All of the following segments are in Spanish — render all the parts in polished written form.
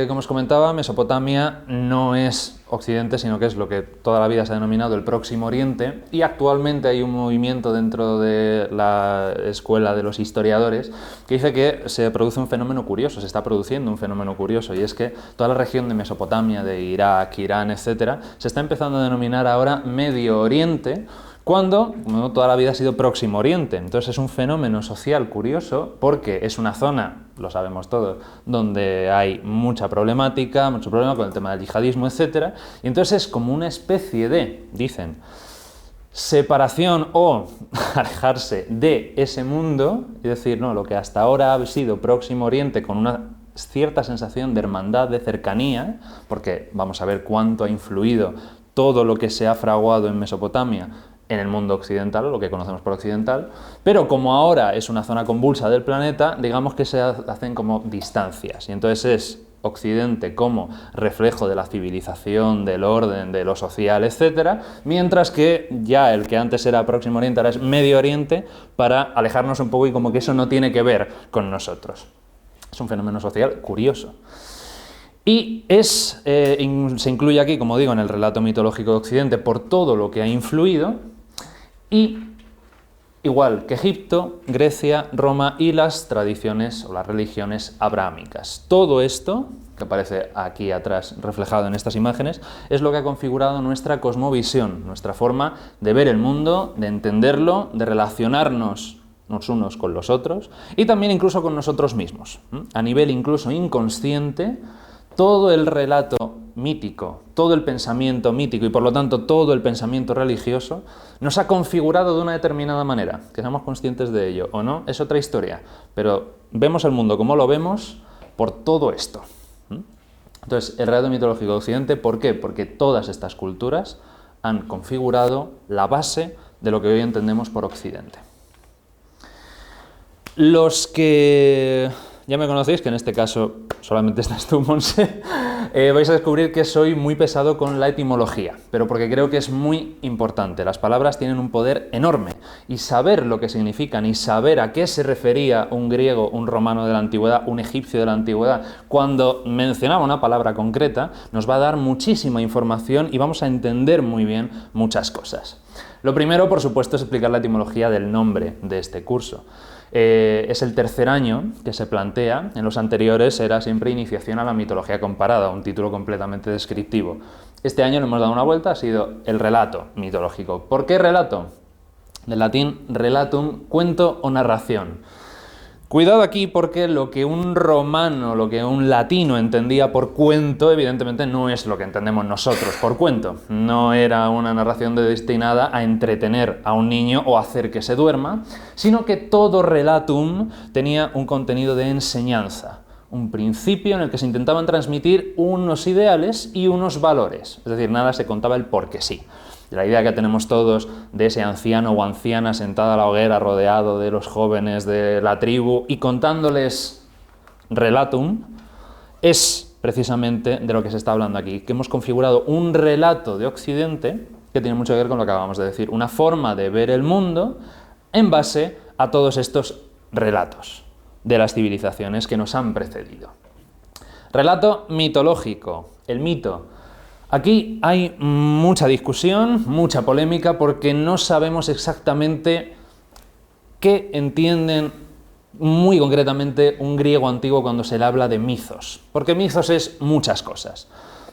Como os comentaba, Mesopotamia no es Occidente, sino que es lo que toda la vida se ha denominado el Próximo Oriente, y actualmente hay un movimiento dentro de la escuela de los historiadores que dice que se produce un fenómeno curioso, se está produciendo un fenómeno curioso, y es que toda la región de Mesopotamia, de Irak, Irán, etc., se está empezando a denominar ahora Medio Oriente, cuando toda la vida ha sido Próximo Oriente. Entonces es un fenómeno social curioso porque es una zona, lo sabemos todos, donde hay mucha problemática, mucho problema con el tema del yihadismo, etc. Y entonces es como una especie de, dicen, separación o alejarse de ese mundo, y decir, no, lo que hasta ahora ha sido Próximo Oriente con una cierta sensación de hermandad, de cercanía, porque vamos a ver cuánto ha influido todo lo que se ha fraguado en Mesopotamia en el mundo occidental, lo que conocemos por occidental, pero como ahora es una zona convulsa del planeta, digamos que se hacen como distancias, y entonces es Occidente como reflejo de la civilización, del orden, de lo social, etc., mientras que ya el que antes era Próximo Oriente ahora es Medio Oriente, para alejarnos un poco y como que eso no tiene que ver con nosotros. Es un fenómeno social curioso. Y se incluye aquí, como digo, en el relato mitológico de Occidente por todo lo que ha influido, y igual que Egipto, Grecia, Roma y las tradiciones o las religiones abrahámicas. Todo esto, que aparece aquí atrás reflejado en estas imágenes, es lo que ha configurado nuestra cosmovisión, nuestra forma de ver el mundo, de entenderlo, de relacionarnos los unos con los otros y también incluso con nosotros mismos. A nivel incluso inconsciente, todo el relato mítico, todo el pensamiento mítico y por lo tanto todo el pensamiento religioso nos ha configurado de una determinada manera. Que seamos conscientes de ello o no, es otra historia, pero vemos el mundo como lo vemos por todo esto. Entonces, el relato mitológico de Occidente, ¿por qué? Porque todas estas culturas han configurado la base de lo que hoy entendemos por Occidente. Los que ya me conocéis, que en este caso solamente estás tú, Monse, vais a descubrir que soy muy pesado con la etimología, pero porque creo que es muy importante. Las palabras tienen un poder enorme, y saber lo que significan y saber a qué se refería un griego, un romano de la antigüedad, un egipcio de la antigüedad, cuando mencionaba una palabra concreta, nos va a dar muchísima información y vamos a entender muy bien muchas cosas. Lo primero, por supuesto, es explicar la etimología del nombre de este curso. Es el tercer año que se plantea, en los anteriores era siempre Iniciación a la mitología comparada, un título completamente descriptivo. Este año le hemos dado una vuelta, ha sido el relato mitológico. ¿Por qué relato? Del latín relatum, cuento o narración. Cuidado aquí porque lo que un romano, lo que un latino entendía por cuento, evidentemente no es lo que entendemos nosotros por cuento. No era una narración destinada a entretener a un niño o hacer que se duerma, sino que todo relatum tenía un contenido de enseñanza, un principio en el que se intentaban transmitir unos ideales y unos valores. Es decir, nada se contaba el porque sí. La idea que tenemos todos de ese anciano o anciana sentada a la hoguera rodeado de los jóvenes de la tribu y contándoles relatum es precisamente de lo que se está hablando aquí, que hemos configurado un relato de Occidente que tiene mucho que ver con lo que acabamos de decir, una forma de ver el mundo en base a todos estos relatos de las civilizaciones que nos han precedido. Relato mitológico, el mito. Aquí hay mucha discusión, mucha polémica, porque no sabemos exactamente qué entienden muy concretamente un griego antiguo cuando se le habla de mitos, porque mitos es muchas cosas.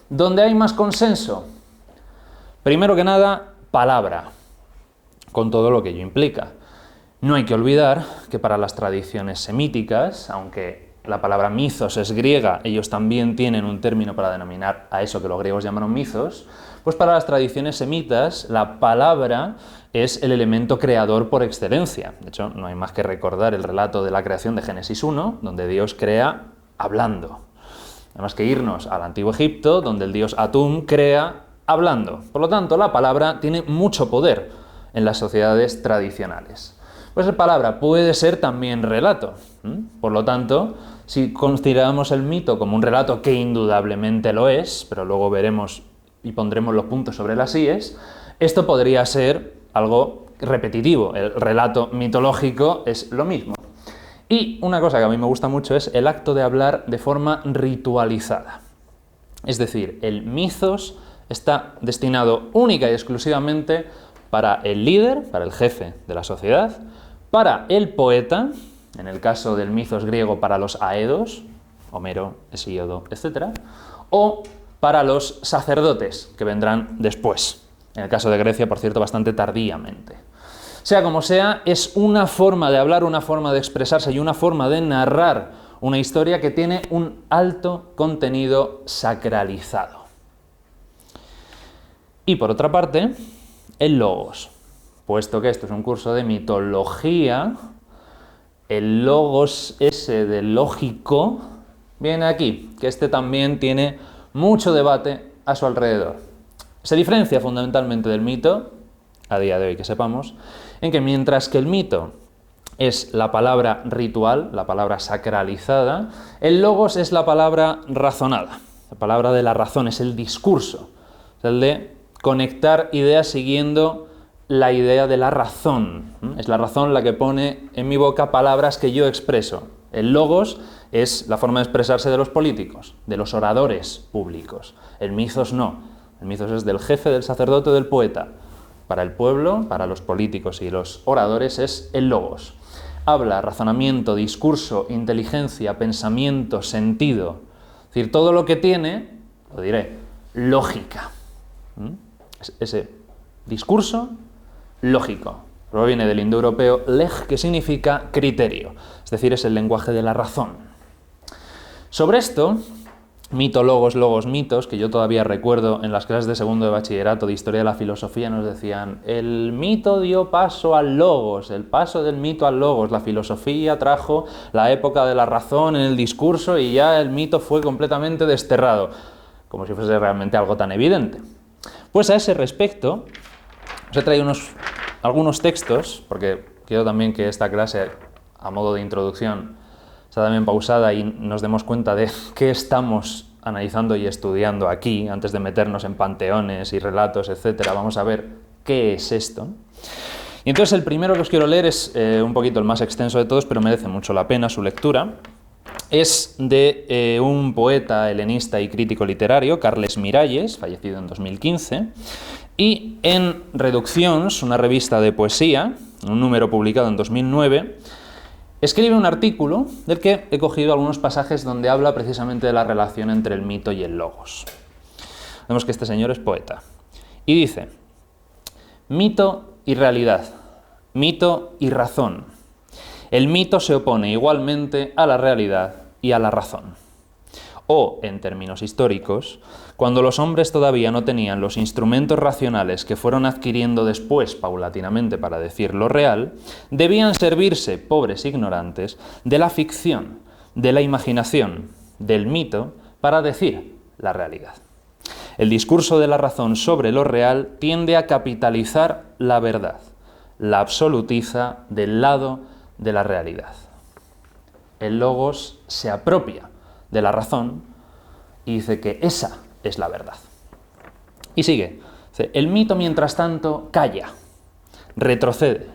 ¿Dónde hay más consenso? Primero que nada, palabra, con todo lo que ello implica. No hay que olvidar que para las tradiciones semíticas, aunque la palabra mitos es griega, ellos también tienen un término para denominar a eso que los griegos llamaron mitos, pues para las tradiciones semitas la palabra es el elemento creador por excelencia. De hecho, no hay más que recordar el relato de la creación de Génesis 1, donde Dios crea hablando. No hay más que irnos al antiguo Egipto, donde el dios Atum crea hablando. Por lo tanto, la palabra tiene mucho poder en las sociedades tradicionales. Pues la palabra puede ser también relato. Por lo tanto, si consideramos el mito como un relato, que indudablemente lo es, pero luego veremos y pondremos los puntos sobre las íes, esto podría ser algo repetitivo. El relato mitológico es lo mismo. Y una cosa que a mí me gusta mucho es el acto de hablar de forma ritualizada. Es decir, el mithos está destinado única y exclusivamente para el líder, para el jefe de la sociedad, para el poeta, en el caso del mithos griego para los aedos, Homero, Hesíodo, etc., o para los sacerdotes, que vendrán después, en el caso de Grecia, por cierto, bastante tardíamente. Sea como sea, es una forma de hablar, una forma de expresarse y una forma de narrar una historia que tiene un alto contenido sacralizado. Y por otra parte, el logos. Puesto que esto es un curso de mitología, el logos ese de lógico viene aquí, que este también tiene mucho debate a su alrededor. Se diferencia fundamentalmente del mito, a día de hoy que sepamos, en que mientras que el mito es la palabra ritual, la palabra sacralizada, el logos es la palabra razonada, la palabra de la razón, es el discurso, es el de conectar ideas siguiendo la idea de la razón. Es la razón la que pone en mi boca palabras que yo expreso. El logos es la forma de expresarse de los políticos, de los oradores públicos. El mithos no. El mithos es del jefe, del sacerdote o del poeta. Para el pueblo, para los políticos y los oradores es el logos. Habla, razonamiento, discurso, inteligencia, pensamiento, sentido. Es decir, todo lo que tiene, lo diré, lógica. Ese discurso lógico. Proviene del indoeuropeo leg, que significa criterio. Es decir, es el lenguaje de la razón. Sobre esto, mito, logos, mitos, que yo todavía recuerdo en las clases de segundo de bachillerato de Historia de la Filosofía, nos decían, el mito dio paso al logos, el paso del mito al logos, la filosofía trajo la época de la razón en el discurso y ya el mito fue completamente desterrado, como si fuese realmente algo tan evidente. Pues a ese respecto, os he traído algunos textos, porque quiero también que esta clase, a modo de introducción, está también pausada y nos demos cuenta de qué estamos analizando y estudiando aquí, antes de meternos en panteones y relatos, etc. Vamos a ver qué es esto. Y entonces el primero que os quiero leer es un poquito el más extenso de todos, pero merece mucho la pena su lectura. Es de un poeta helenista y crítico literario, Carles Miralles, fallecido en 2015, y en Reduccions, una revista de poesía, un número publicado en 2009, escribe un artículo del que he cogido algunos pasajes donde habla precisamente de la relación entre el mito y el logos. Vemos que este señor es poeta. Y dice, mito y realidad, mito y razón. El mito se opone igualmente a la realidad y a la razón. O, en términos históricos, cuando los hombres todavía no tenían los instrumentos racionales que fueron adquiriendo después paulatinamente para decir lo real, debían servirse, pobres ignorantes, de la ficción, de la imaginación, del mito, para decir la realidad. El discurso de la razón sobre lo real tiende a capitalizar la verdad, la absolutiza del lado de la realidad. El logos se apropia de la razón y dice que esa es la verdad. Y sigue. Dice, el mito, mientras tanto, calla, retrocede,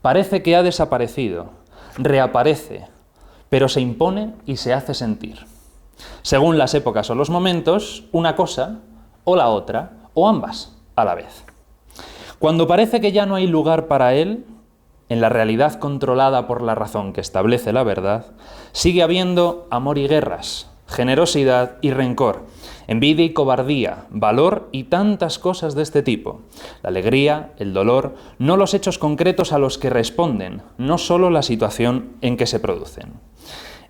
parece que ha desaparecido, reaparece, pero se impone y se hace sentir. Según las épocas o los momentos, una cosa o la otra, o ambas a la vez. Cuando parece que ya no hay lugar para él, en la realidad controlada por la razón que establece la verdad, sigue habiendo amor y guerras, generosidad y rencor, envidia y cobardía, valor y tantas cosas de este tipo. La alegría, el dolor, no los hechos concretos a los que responden, no solo la situación en que se producen.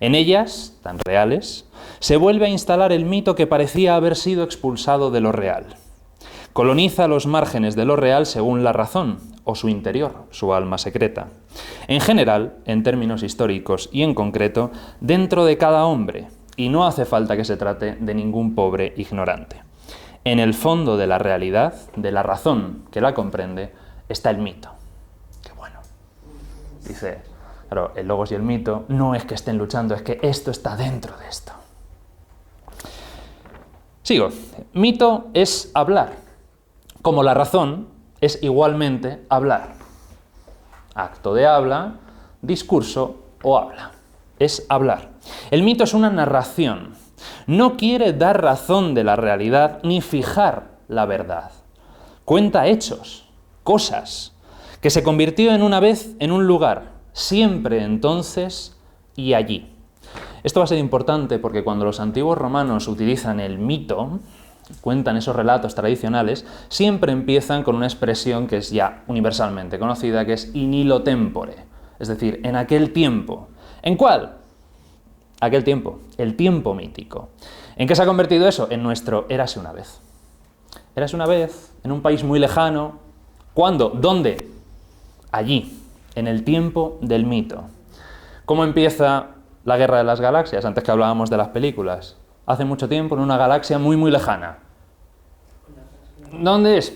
En ellas, tan reales, se vuelve a instalar el mito que parecía haber sido expulsado de lo real. Coloniza los márgenes de lo real según la razón, o su interior, su alma secreta. En general, en términos históricos y en concreto, dentro de cada hombre, y no hace falta que se trate de ningún pobre ignorante. En el fondo de la realidad, de la razón que la comprende, está el mito. Qué bueno. Dice, claro, el logos y el mito no es que estén luchando, es que esto está dentro de esto. Sigo. Mito es hablar, como la razón es igualmente hablar. Acto de habla, discurso o habla. es hablar. El mito es una narración. No quiere dar razón de la realidad ni fijar la verdad. Cuenta hechos, cosas, que se convirtió en una vez en un lugar, siempre entonces y allí. Esto va a ser importante porque cuando los antiguos romanos utilizan el mito, cuentan esos relatos tradicionales, siempre empiezan con una expresión que es ya universalmente conocida, que es in illo tempore, es decir, en aquel tiempo. ¿En cuál? Aquel tiempo, el tiempo mítico. ¿En qué se ha convertido eso? En nuestro érase una vez. Érase una vez, en un país muy lejano. ¿Cuándo? ¿Dónde? Allí, en el tiempo del mito. ¿Cómo empieza la Guerra de las Galaxias? Antes que hablábamos de las películas. Hace mucho tiempo, en una galaxia muy, muy lejana. ¿Dónde es?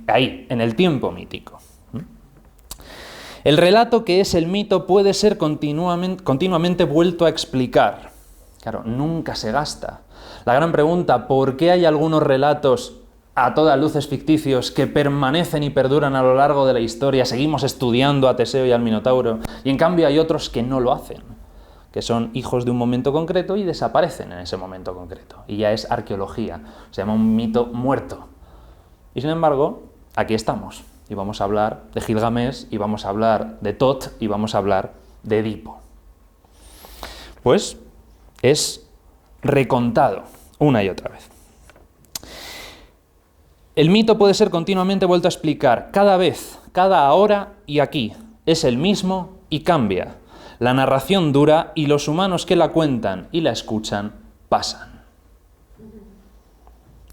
Ahí, en el tiempo mítico. El relato que es el mito puede ser continuamente vuelto a explicar. Claro, nunca se gasta. La gran pregunta, ¿por qué hay algunos relatos a todas luces ficticios que permanecen y perduran a lo largo de la historia? Seguimos estudiando a Teseo y al Minotauro, y en cambio hay otros que no lo hacen, que son hijos de un momento concreto y desaparecen en ese momento concreto. Y ya es arqueología, se llama un mito muerto. Y sin embargo, aquí estamos. Y vamos a hablar de Gilgamesh, y vamos a hablar de Tot, y vamos a hablar de Edipo. Pues es recontado una y otra vez. El mito puede ser continuamente vuelto a explicar, cada vez, cada hora y aquí. Es el mismo y cambia. La narración dura y los humanos que la cuentan y la escuchan pasan.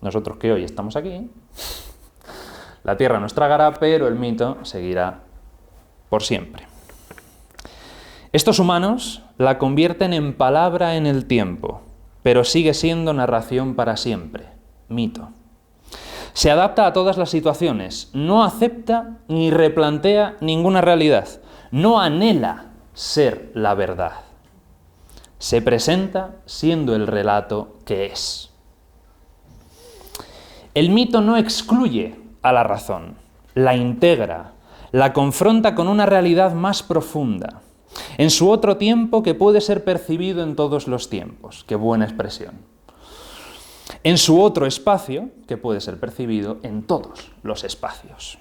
Nosotros que hoy estamos aquí, la tierra nos tragará, pero el mito seguirá por siempre. Estos humanos la convierten en palabra en el tiempo, pero sigue siendo narración para siempre, mito. Se adapta a todas las situaciones, no acepta ni replantea ninguna realidad, no anhela ser la verdad. Se presenta siendo el relato que es. El mito no excluye a la razón, la integra, la confronta con una realidad más profunda, en su otro tiempo que puede ser percibido en todos los tiempos. Qué buena expresión. En su otro espacio que puede ser percibido en todos los espacios.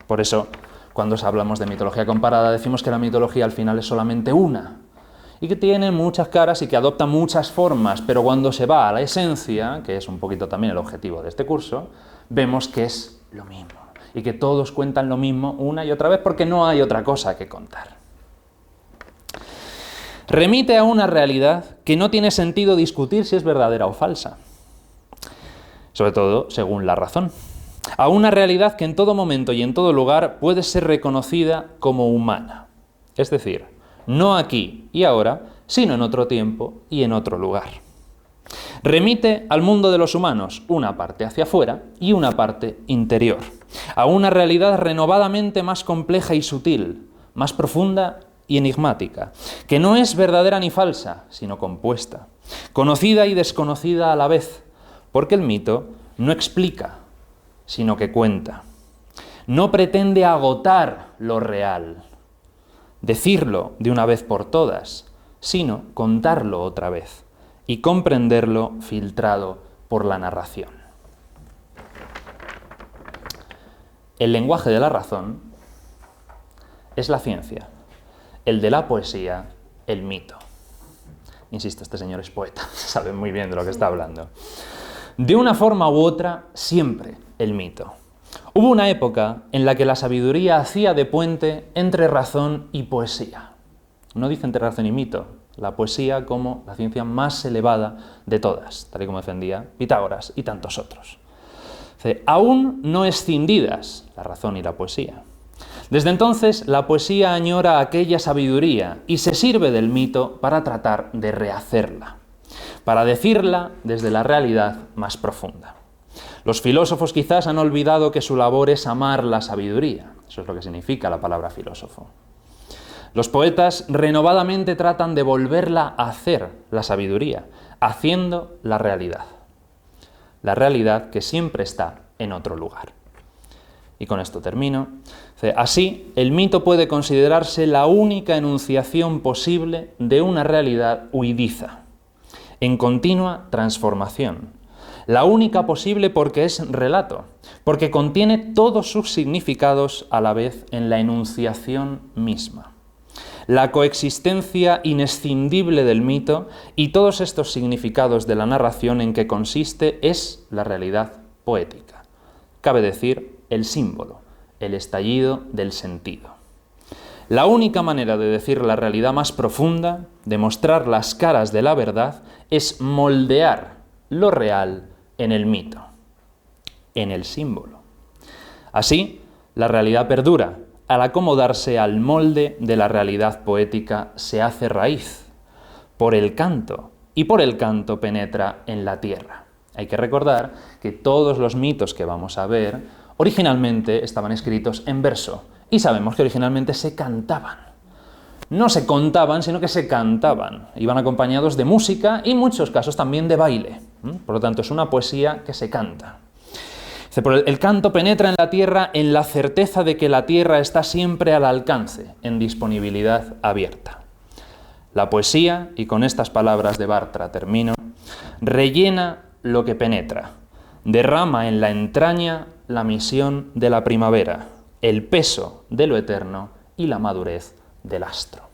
Por eso, cuando hablamos de mitología comparada, decimos que la mitología al final es solamente una, y que tiene muchas caras y que adopta muchas formas, pero cuando se va a la esencia, que es un poquito también el objetivo de este curso, vemos que es lo mismo, y que todos cuentan lo mismo una y otra vez porque no hay otra cosa que contar. Remite a una realidad que no tiene sentido discutir si es verdadera o falsa, sobre todo según la razón. A una realidad que en todo momento y en todo lugar puede ser reconocida como humana. Es decir, no aquí y ahora, sino en otro tiempo y en otro lugar. Remite al mundo de los humanos, una parte hacia afuera y una parte interior. A una realidad renovadamente más compleja y sutil, más profunda y enigmática, que no es verdadera ni falsa, sino compuesta, conocida y desconocida a la vez, porque el mito no explica, sino que cuenta. No pretende agotar lo real, decirlo de una vez por todas, sino contarlo otra vez y comprenderlo filtrado por la narración. El lenguaje de la razón es la ciencia, el de la poesía, el mito. Insisto, este señor es poeta, sabe muy bien de lo que está hablando. De una forma u otra, siempre el mito. Hubo una época en la que la sabiduría hacía de puente entre razón y poesía. No dice entre razón y mito, la poesía como la ciencia más elevada de todas, tal y como defendía Pitágoras y tantos otros. Aún no escindidas la razón y la poesía. Desde entonces, la poesía añora aquella sabiduría y se sirve del mito para tratar de rehacerla, para decirla desde la realidad más profunda. Los filósofos quizás han olvidado que su labor es amar la sabiduría. Eso es lo que significa la palabra filósofo. Los poetas renovadamente tratan de volverla a hacer, la sabiduría, haciendo la realidad. La realidad que siempre está en otro lugar. Y con esto termino. Así, el mito puede considerarse la única enunciación posible de una realidad huidiza, en continua transformación. La única posible porque es relato, porque contiene todos sus significados a la vez en la enunciación misma. La coexistencia inescindible del mito y todos estos significados de la narración en que consiste es la realidad poética. Cabe decir, el símbolo, el estallido del sentido. La única manera de decir la realidad más profunda, de mostrar las caras de la verdad, es moldear lo real en el mito, en el símbolo. Así, la realidad perdura. Al acomodarse al molde de la realidad poética, se hace raíz por el canto, y por el canto penetra en la tierra. Hay que recordar que todos los mitos que vamos a ver originalmente estaban escritos en verso, y sabemos que originalmente se cantaban. No se contaban, sino que se cantaban. Iban acompañados de música y en muchos casos también de baile. Por lo tanto, es una poesía que se canta. El canto penetra en la tierra en la certeza de que la tierra está siempre al alcance, en disponibilidad abierta. La poesía, y con estas palabras de Bartra termino, rellena lo que penetra, derrama en la entraña la misión de la primavera, el peso de lo eterno y la madurez del astro.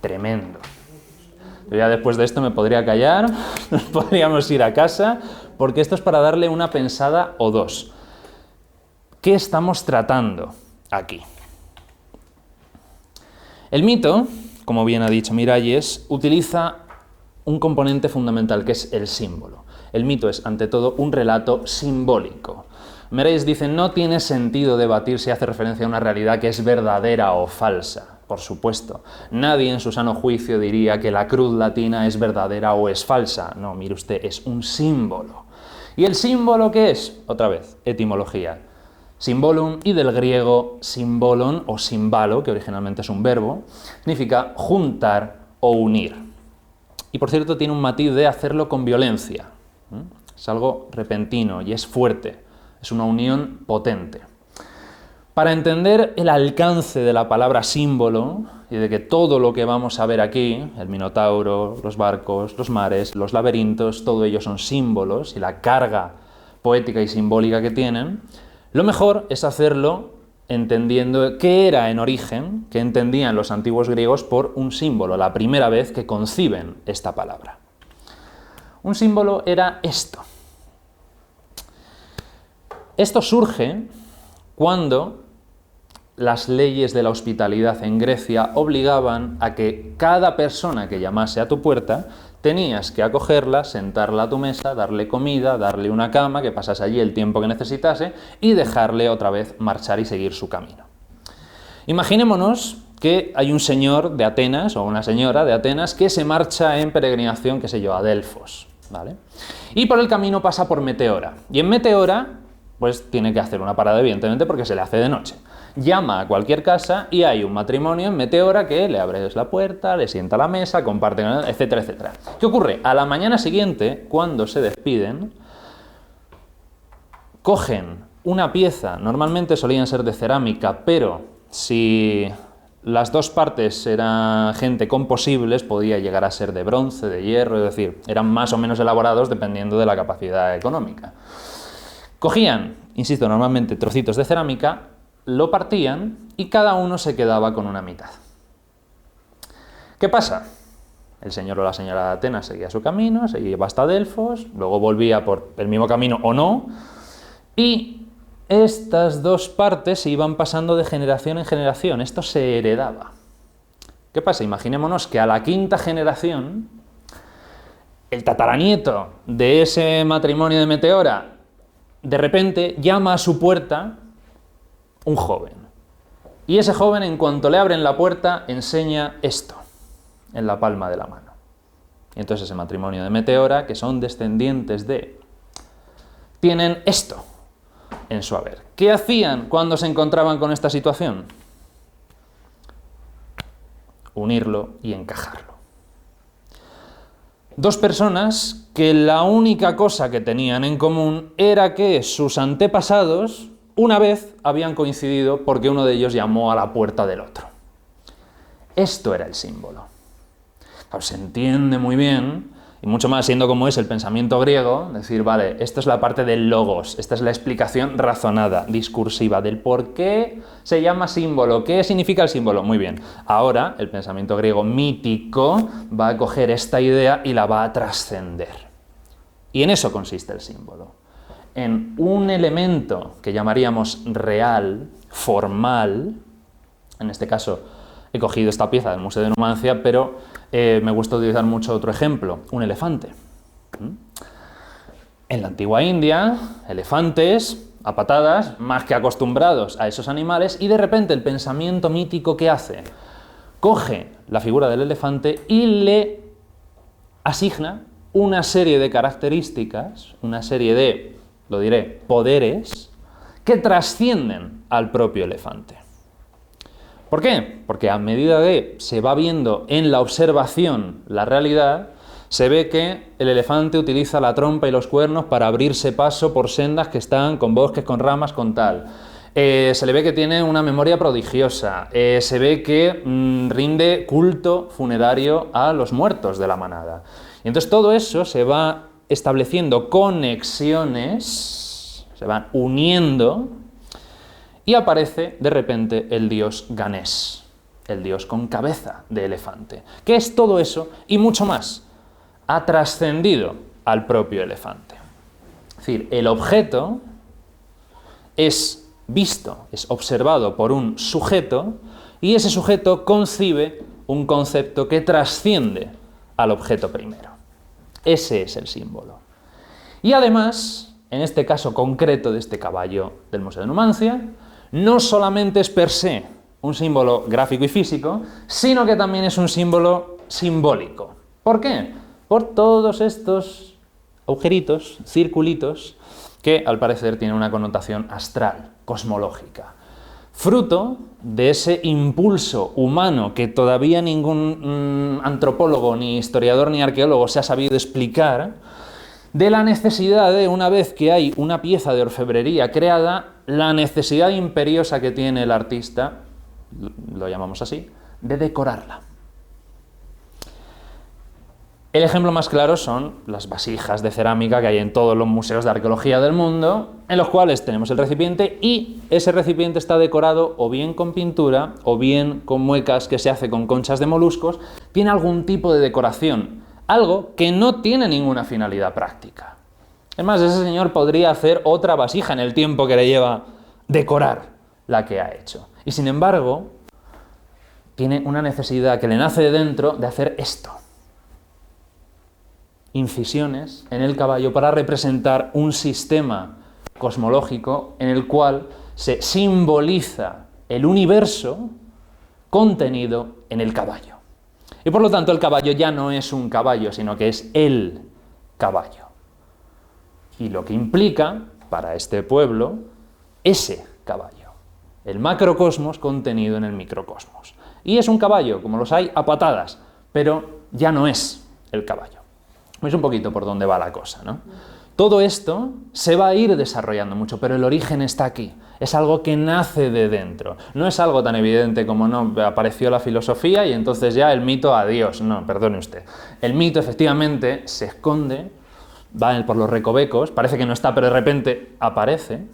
Tremendo. Yo ya después de esto me podría callar, nos podríamos ir a casa, porque esto es para darle una pensada o dos. ¿Qué estamos tratando aquí? El mito, como bien ha dicho Miralles, utiliza un componente fundamental que es el símbolo. El mito es, ante todo, un relato simbólico. Miralles dice, no tiene sentido debatir si hace referencia a una realidad que es verdadera o falsa. Por supuesto, nadie en su sano juicio diría que la cruz latina es verdadera o es falsa. No, mire usted, es un símbolo. ¿Y el símbolo qué es? Otra vez, etimología. Symbolum, y del griego symbolon o simbalo, que originalmente es un verbo, significa juntar o unir. Y por cierto, tiene un matiz de hacerlo con violencia. Es algo repentino y es fuerte. Es una unión potente. Para entender el alcance de la palabra símbolo y de que todo lo que vamos a ver aquí, el minotauro, los barcos, los mares, los laberintos, todo ello son símbolos y la carga poética y simbólica que tienen, lo mejor es hacerlo entendiendo qué era en origen, qué entendían los antiguos griegos por un símbolo, la primera vez que conciben esta palabra. Un símbolo era esto. Esto surge cuando las leyes de la hospitalidad en Grecia obligaban a que cada persona que llamase a tu puerta tenías que acogerla, sentarla a tu mesa, darle comida, darle una cama, que pasase allí el tiempo que necesitase y dejarle otra vez marchar y seguir su camino. Imaginémonos que hay un señor de Atenas o una señora de Atenas que se marcha en peregrinación, qué sé yo, a Delfos, ¿vale? Y por el camino pasa por Meteora. Y en Meteora pues tiene que hacer una parada, evidentemente, porque se le hace de noche. Llama a cualquier casa y hay un matrimonio en Meteora que le abres la puerta, le sienta a la mesa, comparten, etcétera, etcétera. ¿Qué ocurre? A la mañana siguiente, cuando se despiden, cogen una pieza, normalmente solían ser de cerámica, pero si las dos partes eran gente con posibles, podía llegar a ser de bronce, de hierro, es decir, eran más o menos elaborados dependiendo de la capacidad económica. Cogían, insisto, normalmente trocitos de cerámica, lo partían y cada uno se quedaba con una mitad. ¿Qué pasa? El señor o la señora de Atenas seguía su camino, se iba hasta Delfos, luego volvía por el mismo camino o no, y estas dos partes se iban pasando de generación en generación, esto se heredaba. ¿Qué pasa? Imaginémonos que a la quinta generación, el tataranieto de ese matrimonio de Meteora, de repente llama a su puerta un joven. Y ese joven, en cuanto le abren la puerta, enseña esto en la palma de la mano. Y entonces ese matrimonio de Meteora, que son descendientes de, tienen esto en su haber. ¿Qué hacían cuando se encontraban con esta situación? Unirlo y encajarlo. Dos personas que la única cosa que tenían en común era que sus antepasados una vez habían coincidido porque uno de ellos llamó a la puerta del otro. Esto era el símbolo. Claro, se entiende muy bien, y mucho más siendo como es el pensamiento griego, decir, vale, esto es la parte del logos, esta es la explicación razonada, discursiva, del por qué se llama símbolo, qué significa el símbolo. Muy bien, ahora el pensamiento griego mítico va a coger esta idea y la va a trascender. Y en eso consiste el símbolo. En un elemento que llamaríamos real, formal, en este caso he cogido esta pieza del Museo de Numancia, pero me gusta utilizar mucho otro ejemplo, un elefante. En la antigua India, elefantes a patadas, más que acostumbrados a esos animales, y de repente el pensamiento mítico ¿qué hace? Coge la figura del elefante y le asigna una serie de características, una serie de, lo diré, poderes, que trascienden al propio elefante. ¿Por qué? Porque a medida que se va viendo en la observación la realidad, se ve que el elefante utiliza la trompa y los cuernos para abrirse paso por sendas que están con bosques, con ramas, con tal. Se le ve que tiene una memoria prodigiosa, se ve que rinde culto funerario a los muertos de la manada. Y entonces todo eso se va estableciendo conexiones, se van uniendo, y aparece de repente el dios Ganés, el dios con cabeza de elefante. ¿Qué es todo eso? Y mucho más. Ha trascendido al propio elefante. Es decir, el objeto es visto, es observado por un sujeto, y ese sujeto concibe un concepto que trasciende al objeto primero. Ese es el símbolo. Y además, en este caso concreto de este caballo del Museo de Numancia, no solamente es per se un símbolo gráfico y físico, sino que también es un símbolo simbólico. ¿Por qué? Por todos estos agujeritos, circulitos, que al parecer tienen una connotación astral, cosmológica. Fruto de ese impulso humano que todavía ningún antropólogo, ni historiador, ni arqueólogo se ha sabido explicar, de la necesidad de, una vez que hay una pieza de orfebrería creada, la necesidad imperiosa que tiene el artista, lo llamamos así, de decorarla. El ejemplo más claro son las vasijas de cerámica que hay en todos los museos de arqueología del mundo, en los cuales tenemos el recipiente y ese recipiente está decorado o bien con pintura o bien con muecas que se hace con conchas de moluscos, tiene algún tipo de decoración. Algo que no tiene ninguna finalidad práctica. Es más, ese señor podría hacer otra vasija en el tiempo que le lleva decorar la que ha hecho. Y sin embargo, tiene una necesidad que le nace de dentro de hacer esto. Incisiones en el caballo para representar un sistema cosmológico en el cual se simboliza el universo contenido en el caballo. Y por lo tanto el caballo ya no es un caballo, sino que es el caballo. Y lo que implica para este pueblo ese caballo, el macrocosmos contenido en el microcosmos. Y es un caballo, como los hay, a patadas, pero ya no es el caballo. Es un poquito por dónde va la cosa, ¿no? Todo esto se va a ir desarrollando mucho, pero el origen está aquí. Es algo que nace de dentro. No es algo tan evidente como no apareció la filosofía y entonces ya el mito adiós. No, perdone usted. El mito efectivamente se esconde, va por los recovecos, parece que no está, pero de repente aparece.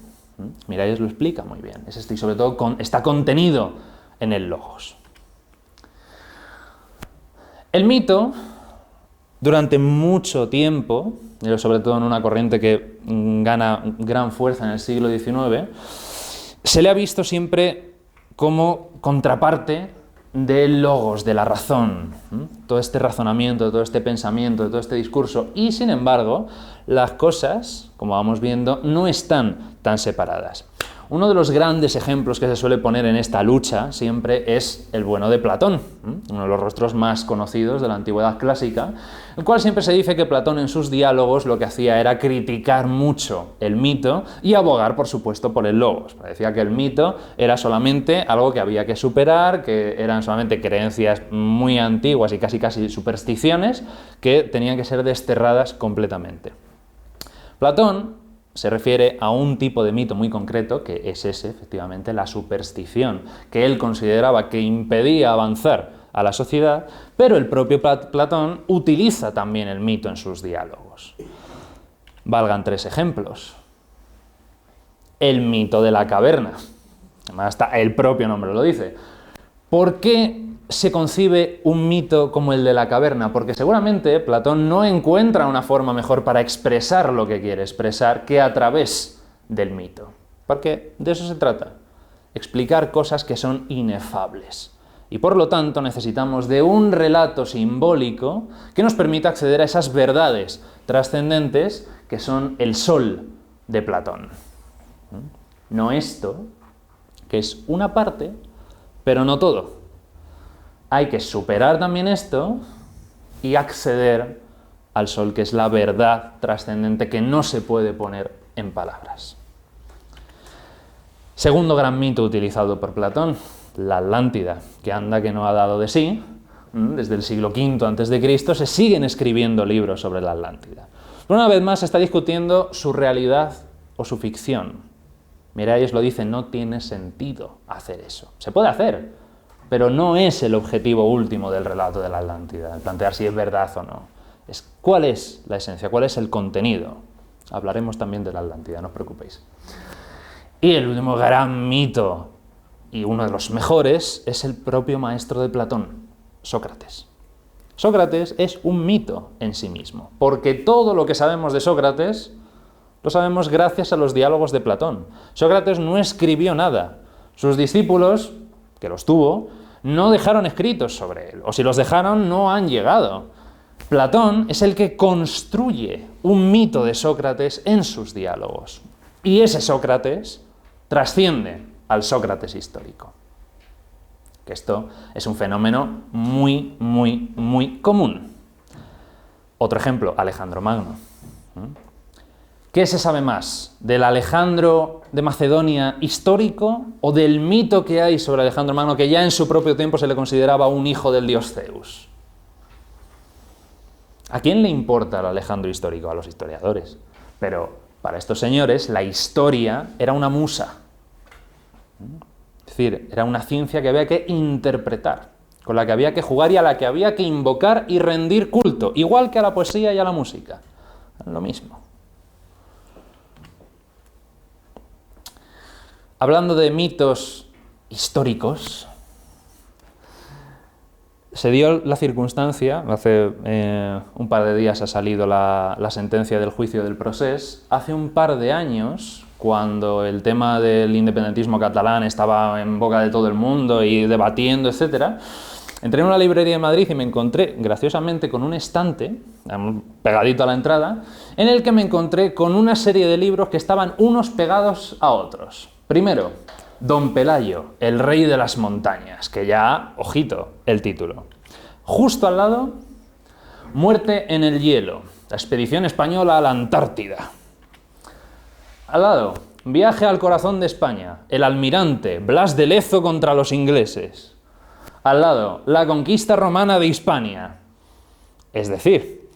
Miralles lo explica muy bien. Es esto y sobre todo está contenido en el logos. El mito, durante mucho tiempo, sobre todo en una corriente que gana gran fuerza en el siglo XIX, se le ha visto siempre como contraparte del logos, de la razón, todo este razonamiento, todo este pensamiento, todo este discurso, y sin embargo, las cosas, como vamos viendo, no están tan separadas. Uno de los grandes ejemplos que se suele poner en esta lucha siempre es el bueno de Platón, uno de los rostros más conocidos de la antigüedad clásica, el cual siempre se dice que Platón en sus diálogos lo que hacía era criticar mucho el mito y abogar, por supuesto, por el logos. Decía que el mito era solamente algo que había que superar, que eran solamente creencias muy antiguas y casi supersticiones que tenían que ser desterradas completamente. Platón se refiere a un tipo de mito muy concreto, que es ese, efectivamente, la superstición, que él consideraba que impedía avanzar a la sociedad, pero el propio Platón utiliza también el mito en sus diálogos. Valgan 3 ejemplos. El mito de la caverna. Además, hasta el propio nombre lo dice. ¿Por qué se concibe un mito como el de la caverna? Porque seguramente Platón no encuentra una forma mejor para expresar lo que quiere expresar que a través del mito. Porque de eso se trata, explicar cosas que son inefables. Y por lo tanto necesitamos de un relato simbólico que nos permita acceder a esas verdades trascendentes que son el sol de Platón. No esto, que es una parte, pero no todo. Hay que superar también esto y acceder al sol, que es la verdad trascendente que no se puede poner en palabras. Segundo gran mito utilizado por Platón, la Atlántida, que anda que no ha dado de sí. Desde el siglo V a.C. se siguen escribiendo libros sobre la Atlántida. Pero una vez más se está discutiendo su realidad o su ficción. Miralles lo dice, no tiene sentido hacer eso. Se puede hacer, pero no es el objetivo último del relato de la Atlántida, el plantear si es verdad o no. Es cuál es la esencia, cuál es el contenido. Hablaremos también de la Atlántida, no os preocupéis. Y el último gran mito, y uno de los mejores, es el propio maestro de Platón, Sócrates. Sócrates es un mito en sí mismo, porque todo lo que sabemos de Sócrates lo sabemos gracias a los diálogos de Platón. Sócrates no escribió nada. Sus discípulos, que los tuvo, no dejaron escritos sobre él, o si los dejaron no han llegado. Platón es el que construye un mito de Sócrates en sus diálogos. Y ese Sócrates trasciende al Sócrates histórico. Que esto es un fenómeno muy común. Otro ejemplo, Alejandro Magno. ¿Qué se sabe más? ¿Del Alejandro de Macedonia histórico o del mito que hay sobre Alejandro Magno, que ya en su propio tiempo se le consideraba un hijo del dios Zeus? ¿A quién le importa el Alejandro histórico? A los historiadores. Pero para estos señores la historia era una musa. Es decir, era una ciencia que había que interpretar, con la que había que jugar y a la que había que invocar y rendir culto, igual que a la poesía y a la música. Lo mismo. Hablando de mitos históricos, se dio la circunstancia, hace un par de días ha salido la sentencia del juicio del Procés, hace un par de años, cuando el tema del independentismo catalán estaba en boca de todo el mundo y debatiendo, etc., entré en una librería de Madrid y me encontré, graciosamente, con un estante, pegadito a la entrada, en el que me encontré con una serie de libros que estaban unos pegados a otros. Primero, Don Pelayo, el rey de las montañas, que ya, ojito, el título. Justo al lado, Muerte en el hielo, la expedición española a la Antártida. Al lado, Viaje al corazón de España, el almirante Blas de Lezo contra los ingleses. Al lado, La conquista romana de Hispania. Es decir,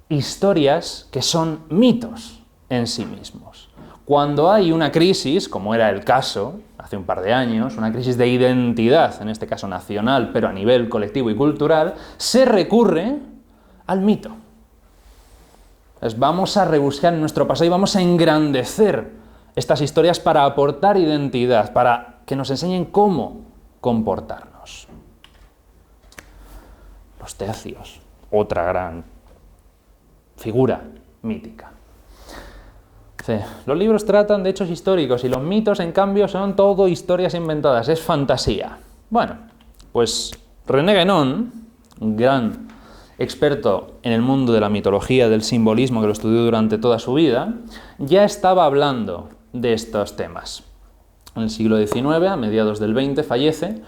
historias que son mitos en sí mismos. Cuando hay una crisis, como era el caso hace un par de años, una crisis de identidad, en este caso nacional, pero a nivel colectivo y cultural, se recurre al mito. Entonces, vamos a rebuscar en nuestro pasado y vamos a engrandecer estas historias para aportar identidad, para que nos enseñen cómo comportarnos. Los tercios, otra gran figura mítica. Los libros tratan de hechos históricos y los mitos, en cambio, son todo historias inventadas, es fantasía. Bueno, pues René Guénon, un gran experto en el mundo de la mitología, del simbolismo, que lo estudió durante toda su vida, ya estaba hablando de estos temas. en el siglo XIX, a mediados del XX fallece.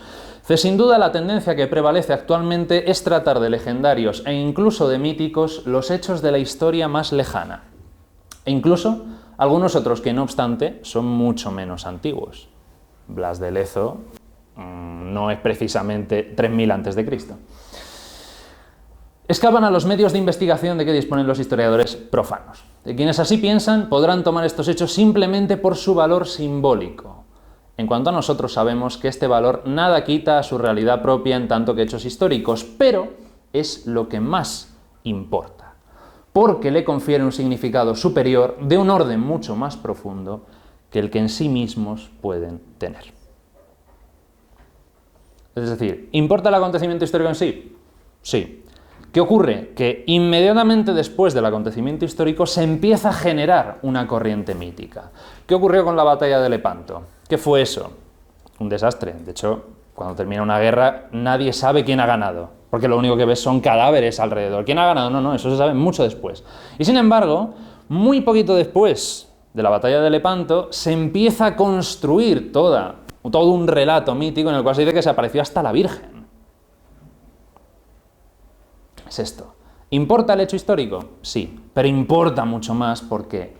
Sin duda la tendencia que prevalece actualmente es tratar de legendarios e incluso de míticos los hechos de la historia más lejana, e incluso algunos otros que no obstante son mucho menos antiguos. Blas de Lezo no es precisamente 3000 a.C. Escapan a los medios de investigación de que disponen los historiadores profanos. De quienes así piensan podrán tomar estos hechos simplemente por su valor simbólico. En cuanto a nosotros sabemos que este valor nada quita a su realidad propia en tanto que hechos históricos, pero es lo que más importa, porque le confiere un significado superior de un orden mucho más profundo que el que en sí mismos pueden tener. Es decir, ¿importa el acontecimiento histórico en sí? Sí. ¿Qué ocurre? Que inmediatamente después del acontecimiento histórico se empieza a generar una corriente mítica. ¿Qué ocurrió con la batalla de Lepanto? ¿Qué fue eso? Un desastre. De hecho, cuando termina una guerra, nadie sabe quién ha ganado, porque lo único que ves son cadáveres alrededor. ¿Quién ha ganado? No, eso se sabe mucho después. Y sin embargo, muy poquito después de la batalla de Lepanto, se empieza a construir todo un relato mítico en el cual se dice que se apareció hasta la Virgen. Es esto. ¿Importa el hecho histórico? Sí, pero importa mucho más porque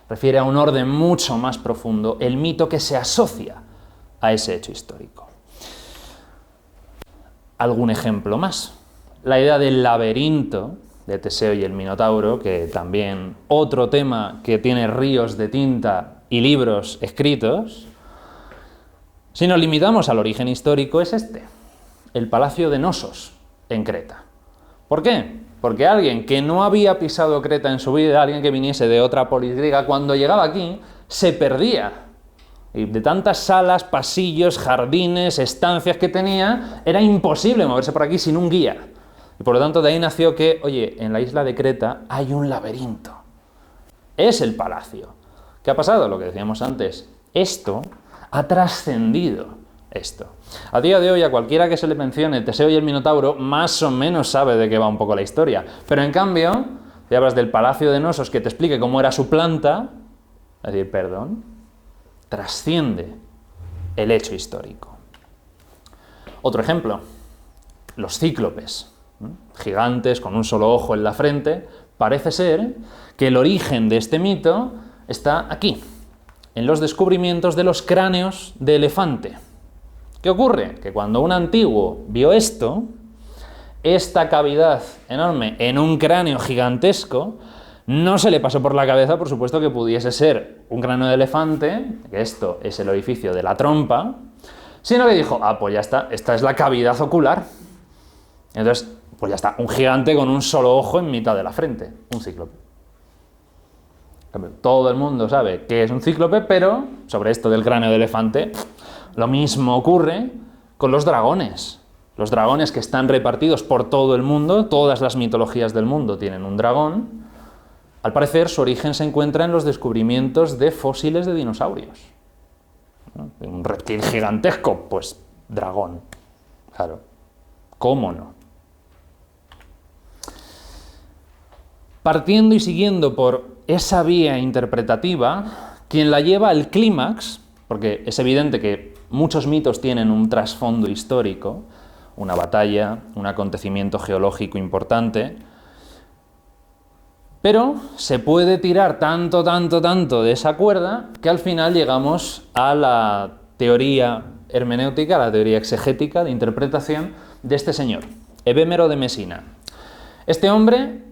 refiere a un orden mucho más profundo, el mito que se asocia a ese hecho histórico. ¿Algún ejemplo más? La idea del laberinto de Teseo y el Minotauro, que también otro tema que tiene ríos de tinta y libros escritos. Si nos limitamos al origen histórico es este, el Palacio de Nosos en Creta. ¿Por qué? Porque alguien que no había pisado Creta en su vida, alguien que viniese de otra polis griega, cuando llegaba aquí se perdía. Y de tantas salas, pasillos, jardines, estancias que tenía, era imposible moverse por aquí sin un guía. Y por lo tanto de ahí nació que, oye, en la isla de Creta hay un laberinto. Es el palacio. ¿Qué ha pasado? Lo que decíamos antes. Esto ha trascendido esto. A día de hoy, a cualquiera que se le mencione Teseo y el Minotauro, más o menos sabe de qué va un poco la historia. Pero en cambio, si hablas del Palacio de Nosos que te explique cómo era su planta, es decir, perdón, trasciende el hecho histórico. Otro ejemplo, los cíclopes, gigantes con un solo ojo en la frente. Parece ser que el origen de este mito está aquí, en los descubrimientos de los cráneos de elefante. ¿Qué ocurre? Que cuando un antiguo vio esto, esta cavidad enorme en un cráneo gigantesco, no se le pasó por la cabeza, por supuesto, que pudiese ser un cráneo de elefante, que esto es el orificio de la trompa, sino que dijo, pues ya está, esta es la cavidad ocular. Entonces, pues ya está, un gigante con un solo ojo en mitad de la frente, un cíclope. Todo el mundo sabe que es un cíclope, pero sobre esto del cráneo de elefante, lo mismo ocurre con los dragones. Los dragones que están repartidos por todo el mundo, todas las mitologías del mundo tienen un dragón. Al parecer, su origen se encuentra en los descubrimientos de fósiles de dinosaurios. Un reptil gigantesco, pues dragón. Claro, ¿cómo no? Partiendo y siguiendo por esa vía interpretativa, quien la lleva al clímax, porque es evidente que muchos mitos tienen un trasfondo histórico, una batalla, un acontecimiento geológico importante, pero se puede tirar tanto de esa cuerda que al final llegamos a la teoría hermenéutica, a la teoría exegética de interpretación de este señor, Evhémero de Mesina. Este hombre,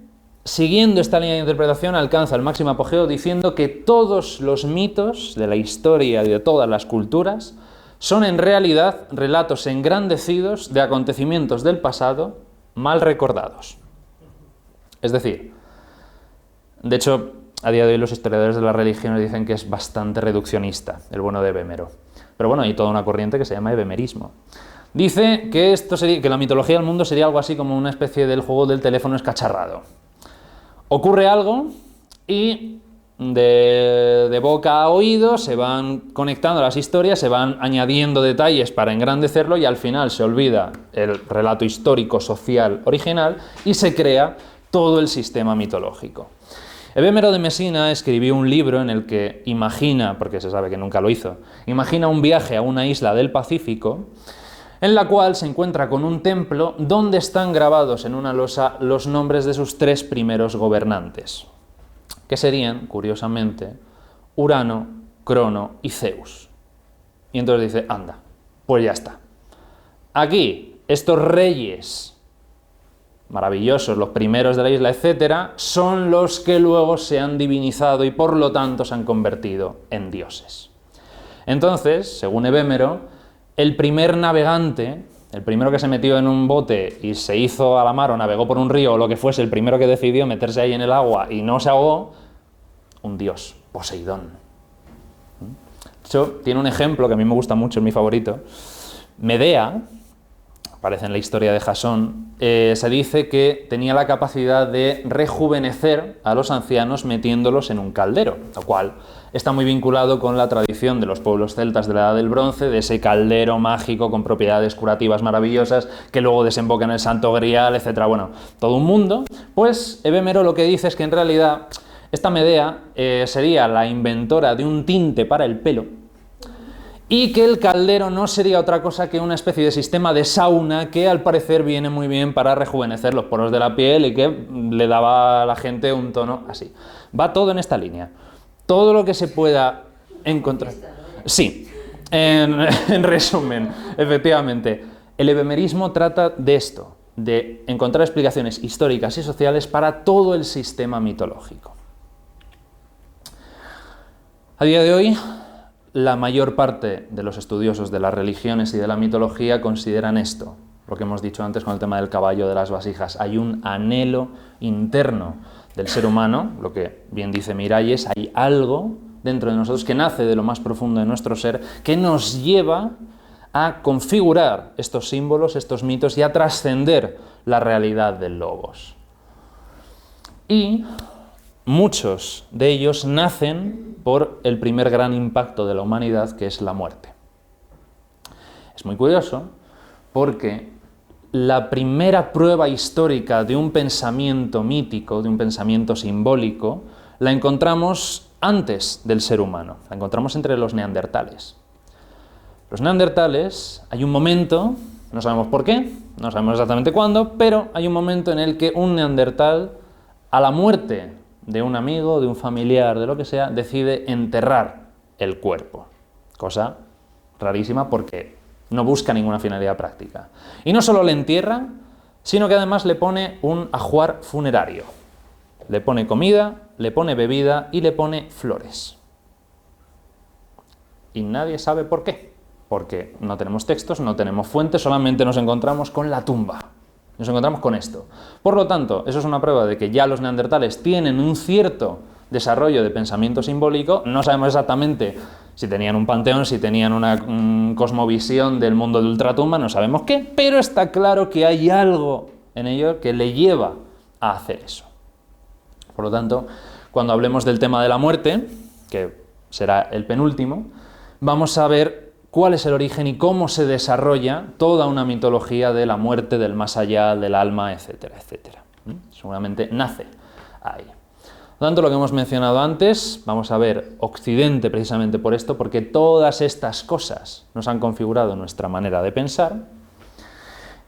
siguiendo esta línea de interpretación, alcanza el máximo apogeo diciendo que todos los mitos de la historia y de todas las culturas son en realidad relatos engrandecidos de acontecimientos del pasado mal recordados. Es decir, de hecho, a día de hoy los historiadores de las religiones dicen que es bastante reduccionista el bueno de Evhémero. Pero bueno, hay toda una corriente que se llama evemerismo. Dice que que la mitología del mundo sería algo así como una especie del juego del teléfono escacharrado. Ocurre algo y de boca a oído se van conectando las historias, se van añadiendo detalles para engrandecerlo y al final se olvida el relato histórico social original y se crea todo el sistema mitológico. Evemero de Mesina escribió un libro en el que imagina, porque se sabe que nunca lo hizo, imagina un viaje a una isla del Pacífico en la cual se encuentra con un templo donde están grabados en una losa los nombres de sus 3 primeros gobernantes, que serían, curiosamente, Urano, Crono y Zeus. Y entonces dice, anda, pues ya está. Aquí, estos reyes maravillosos, los primeros de la isla, etcétera, son los que luego se han divinizado y por lo tanto se han convertido en dioses. Entonces, según Evemero, el primer navegante, el primero que se metió en un bote y se hizo a la mar o navegó por un río o lo que fuese, el primero que decidió meterse ahí en el agua y no se ahogó, un dios, Poseidón. De hecho, tiene un ejemplo que a mí me gusta mucho, es mi favorito. Medea, aparece en la historia de Jasón, se dice que tenía la capacidad de rejuvenecer a los ancianos metiéndolos en un caldero, lo cual está muy vinculado con la tradición de los pueblos celtas de la Edad del Bronce, de ese caldero mágico con propiedades curativas maravillosas que luego desemboca en el Santo Grial, etc. Bueno, todo un mundo. Pues Evemero lo que dice es que en realidad esta Medea sería la inventora de un tinte para el pelo, y que el caldero no sería otra cosa que una especie de sistema de sauna que al parecer viene muy bien para rejuvenecer los poros de la piel y que le daba a la gente un tono así. Va todo en esta línea. Todo lo que se pueda encontrar. Sí, en resumen, efectivamente, el evemerismo trata de esto, de encontrar explicaciones históricas y sociales para todo el sistema mitológico. A día de hoy, la mayor parte de los estudiosos de las religiones y de la mitología consideran esto, lo que hemos dicho antes con el tema del caballo de las vasijas. Hay un anhelo interno del ser humano, lo que bien dice Miralles, hay algo dentro de nosotros que nace de lo más profundo de nuestro ser, que nos lleva a configurar estos símbolos, estos mitos y a trascender la realidad del logos. Y muchos de ellos nacen por el primer gran impacto de la humanidad, que es la muerte. Es muy curioso porque la primera prueba histórica de un pensamiento mítico, de un pensamiento simbólico, la encontramos antes del ser humano, la encontramos entre los neandertales. Los neandertales, hay un momento, no sabemos por qué, no sabemos exactamente cuándo, pero hay un momento en el que un neandertal, a la muerte de un amigo, de un familiar, de lo que sea, decide enterrar el cuerpo. Cosa rarísima porque no busca ninguna finalidad práctica. Y no solo le entierra, sino que además le pone un ajuar funerario. Le pone comida, le pone bebida y le pone flores. Y nadie sabe por qué. Porque no tenemos textos, no tenemos fuentes, solamente nos encontramos con la tumba. Nos encontramos con esto. Por lo tanto, eso es una prueba de que ya los neandertales tienen un cierto desarrollo de pensamiento simbólico. No sabemos exactamente si tenían un panteón, si tenían una cosmovisión del mundo de ultratumba, no sabemos qué, pero está claro que hay algo en ello que le lleva a hacer eso. Por lo tanto, cuando hablemos del tema de la muerte, que será el penúltimo, vamos a ver cuál es el origen y cómo se desarrolla toda una mitología de la muerte, del más allá, del alma, etcétera, etcétera. Seguramente nace ahí. Por lo tanto, lo que hemos mencionado antes, vamos a ver Occidente precisamente por esto, porque todas estas cosas nos han configurado nuestra manera de pensar,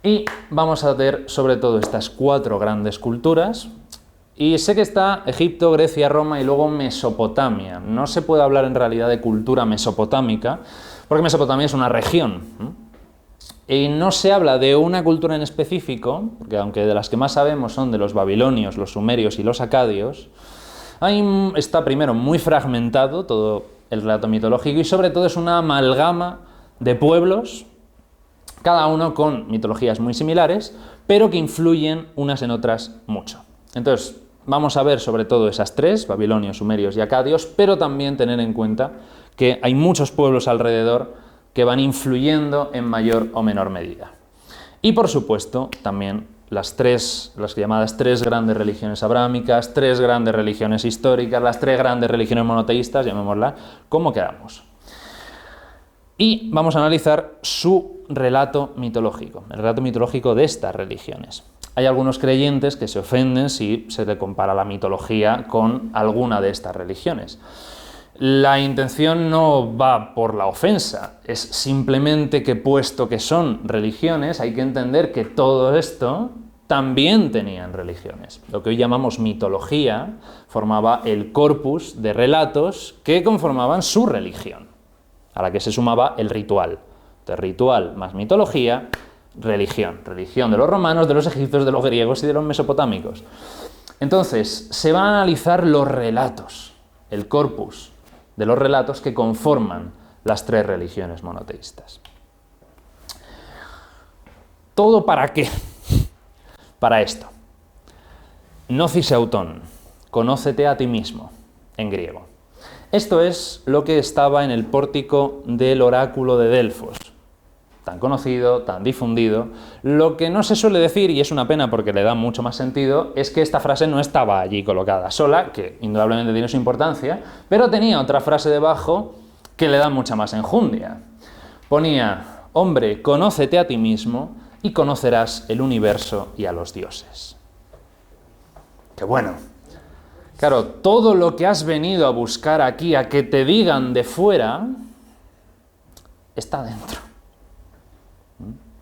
y vamos a ver sobre todo estas 4 grandes culturas. Y sé que está Egipto, Grecia, Roma y luego Mesopotamia. No se puede hablar en realidad de cultura mesopotámica, porque Mesopotamia es una región. Y no se habla de una cultura en específico, porque aunque de las que más sabemos son de los babilonios, los sumerios y los acadios, ahí está primero muy fragmentado todo el relato mitológico y sobre todo es una amalgama de pueblos, cada uno con mitologías muy similares, pero que influyen unas en otras mucho. Entonces, vamos a ver sobre todo esas 3, babilonios, sumerios y acadios, pero también tener en cuenta que hay muchos pueblos alrededor que van influyendo en mayor o menor medida. Y por supuesto, también las llamadas 3 grandes religiones abrámicas, 3 grandes religiones históricas, las 3 grandes religiones monoteístas, llamémoslas, como queramos. Y vamos a analizar su relato mitológico, el relato mitológico de estas religiones. hay algunos creyentes que se ofenden si se le compara la mitología con alguna de estas religiones. La intención no va por la ofensa, es simplemente que puesto que son religiones, hay que entender que todo esto también tenían religiones. Lo que hoy llamamos mitología formaba el corpus de relatos que conformaban su religión, a la que se sumaba el ritual. Entonces, ritual más mitología, religión. Religión de los romanos, de los egipcios, de los griegos y de los mesopotámicos. Entonces, se van a analizar los relatos, el corpus de los relatos que conforman las tres religiones monoteístas. ¿Todo para qué? Para esto. Gnosis auton, conócete a ti mismo, en griego. Esto es lo que estaba en el pórtico del oráculo de Delfos, tan conocido, tan difundido. Lo que no se suele decir, y es una pena porque le da mucho más sentido, es que esta frase no estaba allí colocada sola, que indudablemente tiene su importancia, pero tenía otra frase debajo que le da mucha más enjundia. Ponía, hombre, conócete a ti mismo y conocerás el universo y a los dioses. ¡Qué bueno! Claro, todo lo que has venido a buscar aquí, a que te digan de fuera, está dentro.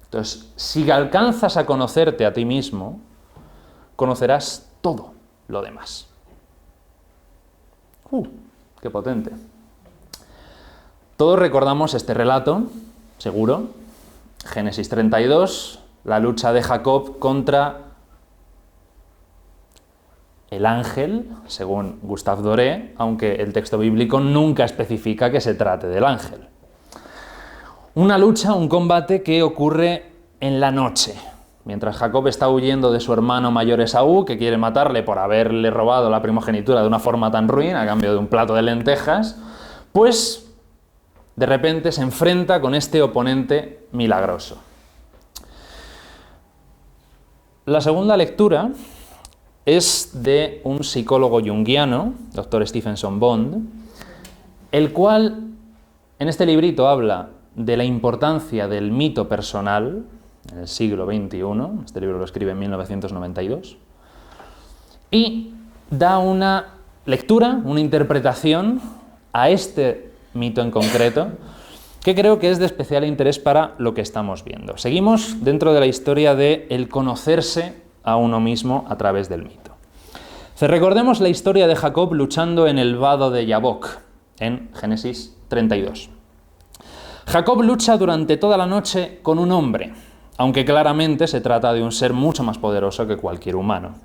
Entonces, si alcanzas a conocerte a ti mismo, conocerás todo lo demás. ¡Qué potente! Todos recordamos este relato, seguro. Génesis 32, la lucha de Jacob contra el ángel, según Gustave Doré, aunque el texto bíblico nunca especifica que se trate del ángel. Una lucha, un combate que ocurre en la noche, mientras Jacob está huyendo de su hermano mayor Esaú, que quiere matarle por haberle robado la primogenitura de una forma tan ruin, a cambio de un plato de lentejas, pues de repente se enfrenta con este oponente milagroso. La segunda lectura es de un psicólogo junguiano, Dr. Stephenson Bond, el cual en este librito habla de la importancia del mito personal en el siglo XXI, este libro lo escribe en 1992, y da una lectura, una interpretación a este mito en concreto, que creo que es de especial interés para lo que estamos viendo. Seguimos dentro de la historia de el conocerse a uno mismo a través del mito. Recordemos la historia de Jacob luchando en el vado de Yabok, en Génesis 32. Jacob lucha durante toda la noche con un hombre, aunque claramente se trata de un ser mucho más poderoso que cualquier humano.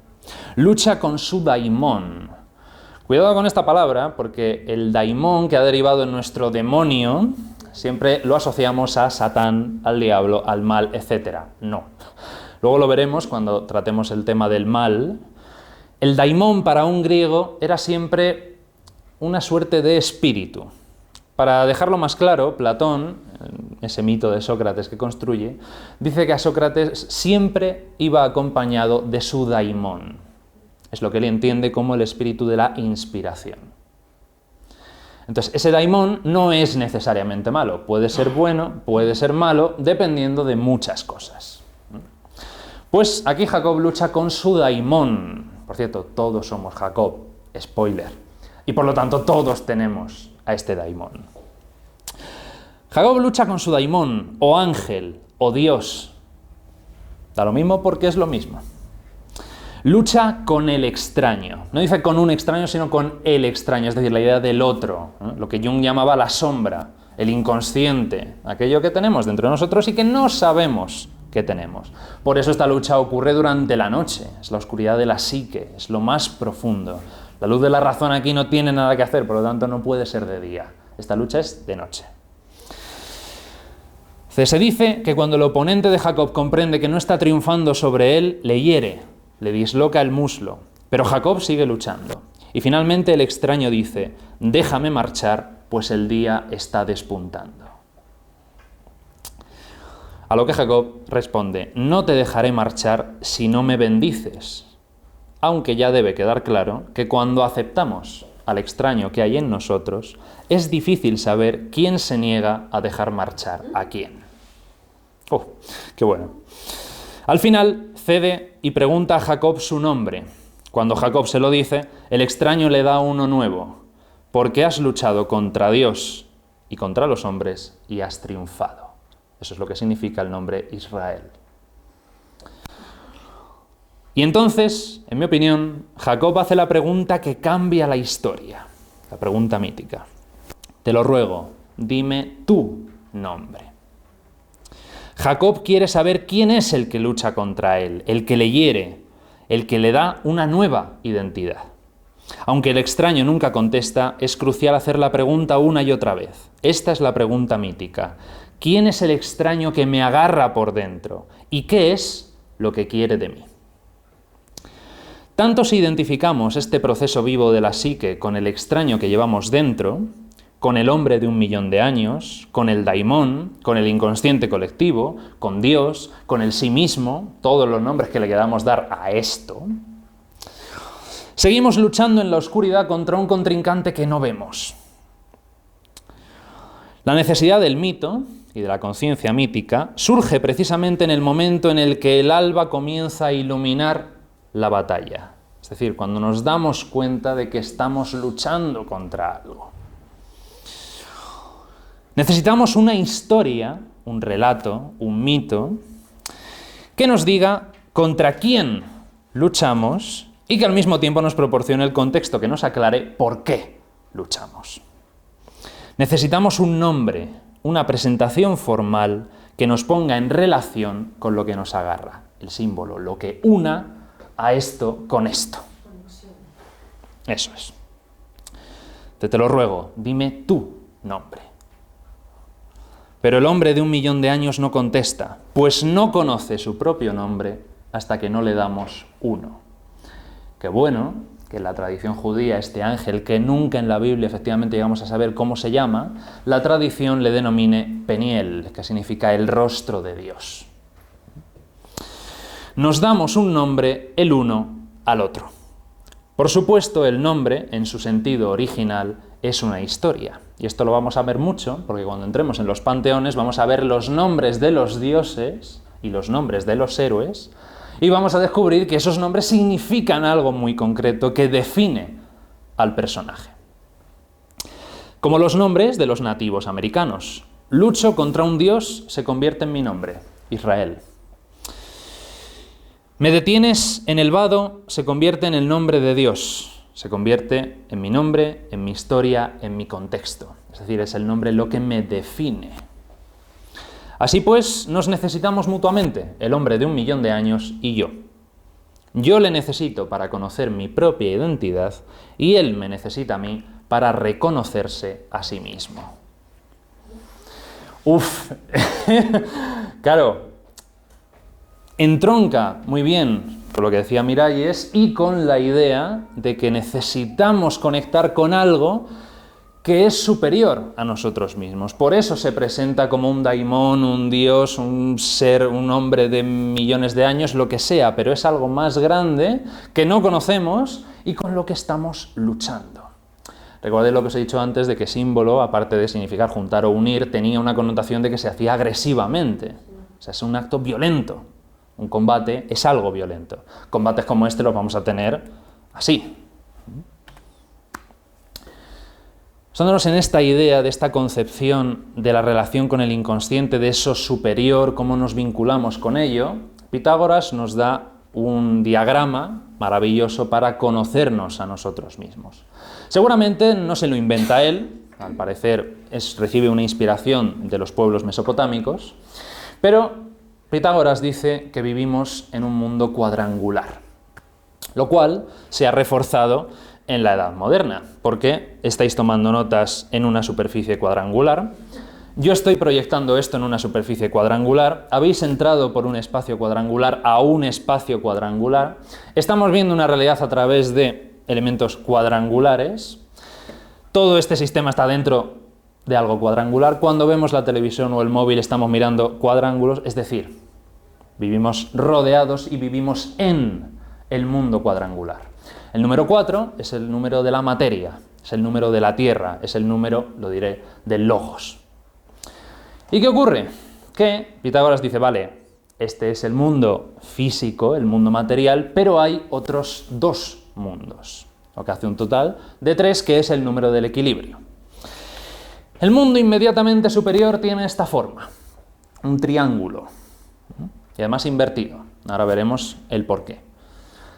Lucha con su daimón. Cuidado con esta palabra, porque el daimón, que ha derivado en nuestro demonio, siempre lo asociamos a Satán, al diablo, al mal, etc. No. Luego lo veremos cuando tratemos el tema del mal. El daimón para un griego era siempre una suerte de espíritu. Para dejarlo más claro, Platón, ese mito de Sócrates que construye, dice que a Sócrates siempre iba acompañado de su daimón. Es lo que él entiende como el espíritu de la inspiración. Entonces, ese daimón no es necesariamente malo. Puede ser bueno, puede ser malo, dependiendo de muchas cosas. Pues aquí Jacob lucha con su daimón. Por cierto, todos somos Jacob. Spoiler. Y por lo tanto, todos tenemos a este daimón. Jacob lucha con su daimón, o ángel, o Dios. Da lo mismo porque es lo mismo. Lucha con el extraño. No dice con un extraño, sino con el extraño, es decir, la idea del otro, ¿no? Lo que Jung llamaba la sombra, el inconsciente, aquello que tenemos dentro de nosotros y que no sabemos que tenemos. Por eso esta lucha ocurre durante la noche, es la oscuridad de la psique, es lo más profundo. La luz de la razón aquí no tiene nada que hacer, por lo tanto no puede ser de día. Esta lucha es de noche. Se dice que cuando el oponente de Jacob comprende que no está triunfando sobre él, le hiere, le disloca el muslo, pero Jacob sigue luchando. Y finalmente el extraño dice, déjame marchar, pues el día está despuntando. A lo que Jacob responde, no te dejaré marchar si no me bendices. Aunque ya debe quedar claro que cuando aceptamos al extraño que hay en nosotros, es difícil saber quién se niega a dejar marchar a quién. ¡Qué bueno! Al final cede y pregunta a Jacob su nombre. Cuando Jacob se lo dice, el extraño le da uno nuevo. Porque has luchado contra Dios y contra los hombres y has triunfado. Eso es lo que significa el nombre Israel. Y entonces, en mi opinión, Jacob hace la pregunta que cambia la historia, la pregunta mítica. Te lo ruego, dime tu nombre. Jacob quiere saber quién es el que lucha contra él, el que le hiere, el que le da una nueva identidad. Aunque el extraño nunca contesta, es crucial hacer la pregunta una y otra vez. Esta es la pregunta mítica. ¿Quién es el extraño que me agarra por dentro? ¿Y qué es lo que quiere de mí? Tanto si identificamos este proceso vivo de la psique con el extraño que llevamos dentro, con el hombre de 1.000.000 de años, con el daimón, con el inconsciente colectivo, con Dios, con el sí mismo, todos los nombres que le queramos dar a esto, seguimos luchando en la oscuridad contra un contrincante que no vemos. La necesidad del mito y de la conciencia mítica surge precisamente en el momento en el que el alba comienza a iluminar la batalla. Es decir, cuando nos damos cuenta de que estamos luchando contra algo. Necesitamos una historia, un relato, un mito, que nos diga contra quién luchamos y que al mismo tiempo nos proporcione el contexto que nos aclare por qué luchamos. Necesitamos un nombre, una presentación formal que nos ponga en relación con lo que nos agarra, el símbolo, lo que una a esto con esto. Eso es. Te lo ruego, dime tu nombre. Pero el hombre de 1.000.000 de años no contesta, pues no conoce su propio nombre hasta que no le damos uno. Qué bueno que en la tradición judía este ángel, que nunca en la Biblia efectivamente llegamos a saber cómo se llama, la tradición le denomine Peniel, que significa el rostro de Dios. Nos damos un nombre el uno al otro. Por supuesto, el nombre, en su sentido original, es una historia. Y esto lo vamos a ver mucho, porque cuando entremos en los panteones vamos a ver los nombres de los dioses y los nombres de los héroes, y vamos a descubrir que esos nombres significan algo muy concreto que define al personaje. Como los nombres de los nativos americanos. Lucho contra un dios se convierte en mi nombre, Israel. Me detienes en el vado se convierte en el nombre de Dios, se convierte en mi nombre, en mi historia, en mi contexto. Es decir, es el nombre lo que me define. Así pues, nos necesitamos mutuamente, el hombre de 1.000.000 de años y yo. Yo le necesito para conocer mi propia identidad y él me necesita a mí para reconocerse a sí mismo. Claro, entronca muy bien con lo que decía Miralles y con la idea de que necesitamos conectar con algo que es superior a nosotros mismos. Por eso se presenta como un daimón, un dios, un ser, un hombre de millones de años, lo que sea, pero es algo más grande que no conocemos y con lo que estamos luchando. Recordad lo que os he dicho antes de que símbolo, aparte de significar juntar o unir, tenía una connotación de que se hacía agresivamente. O sea, es un acto violento. Un combate es algo violento. Combates como este los vamos a tener así. Basándonos en esta idea, de esta concepción de la relación con el inconsciente, de eso superior, cómo nos vinculamos con ello, Pitágoras nos da un diagrama maravilloso para conocernos a nosotros mismos. Seguramente no se lo inventa él, al parecer recibe una inspiración de los pueblos mesopotámicos, pero Pitágoras dice que vivimos en un mundo cuadrangular, lo cual se ha reforzado en la Edad Moderna, porque estáis tomando notas en una superficie cuadrangular, yo estoy proyectando esto en una superficie cuadrangular, habéis entrado por un espacio cuadrangular a un espacio cuadrangular, estamos viendo una realidad a través de elementos cuadrangulares, todo este sistema está dentro de algo cuadrangular, cuando vemos la televisión o el móvil estamos mirando cuadrángulos, es decir, vivimos rodeados y vivimos en el mundo cuadrangular. El número 4 es el número de la materia, es el número de la tierra, es el número, lo diré, del logos. ¿Y qué ocurre? Que Pitágoras dice, vale, Este es el mundo físico, el mundo material, pero hay otros 2 mundos, lo que hace un total de 3, que es el número del equilibrio. El mundo inmediatamente superior tiene esta forma, un triángulo, y además invertido. Ahora veremos el porqué.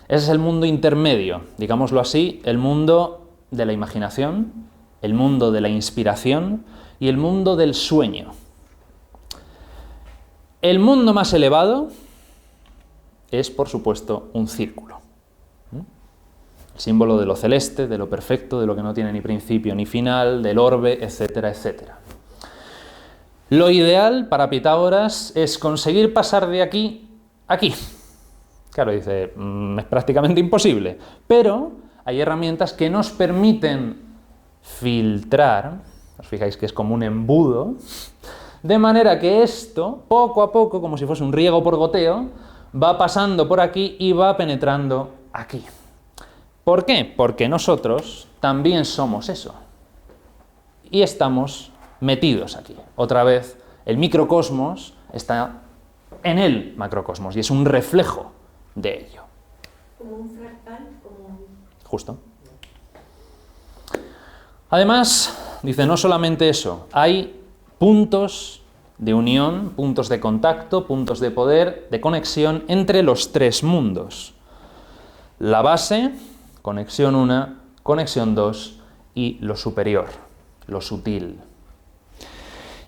Ese es el mundo intermedio, digámoslo así, el mundo de la imaginación, el mundo de la inspiración y el mundo del sueño. El mundo más elevado es, por supuesto, un círculo. El símbolo de lo celeste, de lo perfecto, de lo que no tiene ni principio ni final, del orbe, etcétera, etcétera. Lo ideal para Pitágoras es conseguir pasar de aquí a aquí. Claro, dice, es prácticamente imposible, pero hay herramientas que nos permiten filtrar, os fijáis que es como un embudo, de manera que esto, poco a poco, como si fuese un riego por goteo, va pasando por aquí y va penetrando aquí. ¿Por qué? Porque nosotros también somos eso. Y estamos metidos aquí. Otra vez, el microcosmos está en el macrocosmos y es un reflejo de ello. Como un fractal, como... Justo. Además, dice, no solamente eso, hay puntos de unión, puntos de contacto, puntos de poder, de conexión entre los 3 mundos. La base, conexión 1, conexión 2 y lo superior, lo sutil.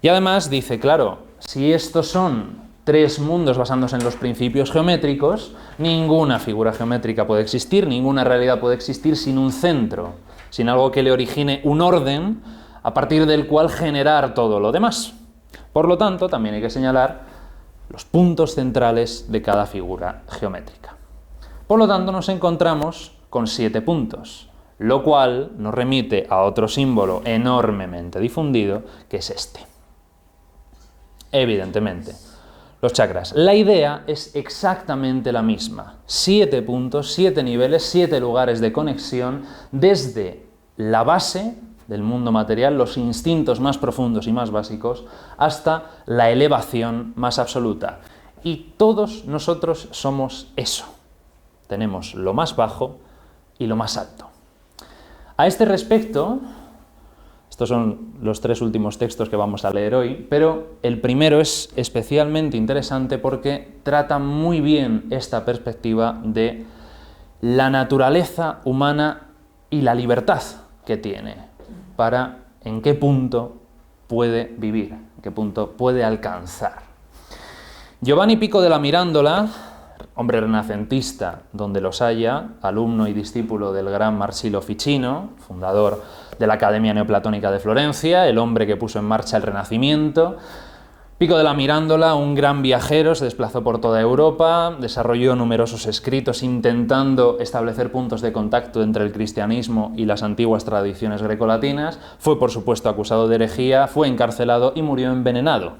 Y además dice, claro, si estos son 3 mundos basándose en los principios geométricos, ninguna figura geométrica puede existir, ninguna realidad puede existir sin un centro, sin algo que le origine un orden a partir del cual generar todo lo demás. Por lo tanto, también hay que señalar los puntos centrales de cada figura geométrica. Por lo tanto, nos encontramos con 7 puntos, lo cual nos remite a otro símbolo enormemente difundido, que es este. Evidentemente, los chakras. La idea es exactamente la misma. 7 puntos, 7 niveles, 7 lugares de conexión desde la base del mundo material, los instintos más profundos y más básicos, hasta la elevación más absoluta. Y todos nosotros somos eso. Tenemos lo más bajo y lo más alto. A este respecto, estos son los 3 últimos textos que vamos a leer hoy, pero el primero es especialmente interesante porque trata muy bien esta perspectiva de la naturaleza humana y la libertad que tiene para en qué punto puede vivir, en qué punto puede alcanzar. Giovanni Pico della Mirandola, hombre renacentista donde los haya, alumno y discípulo del gran Marsilio Ficino, fundador de la Academia Neoplatónica de Florencia, el hombre que puso en marcha el Renacimiento. Pico della Mirandola, un gran viajero, se desplazó por toda Europa, desarrolló numerosos escritos intentando establecer puntos de contacto entre el cristianismo y las antiguas tradiciones grecolatinas, fue por supuesto acusado de herejía, fue encarcelado y murió envenenado.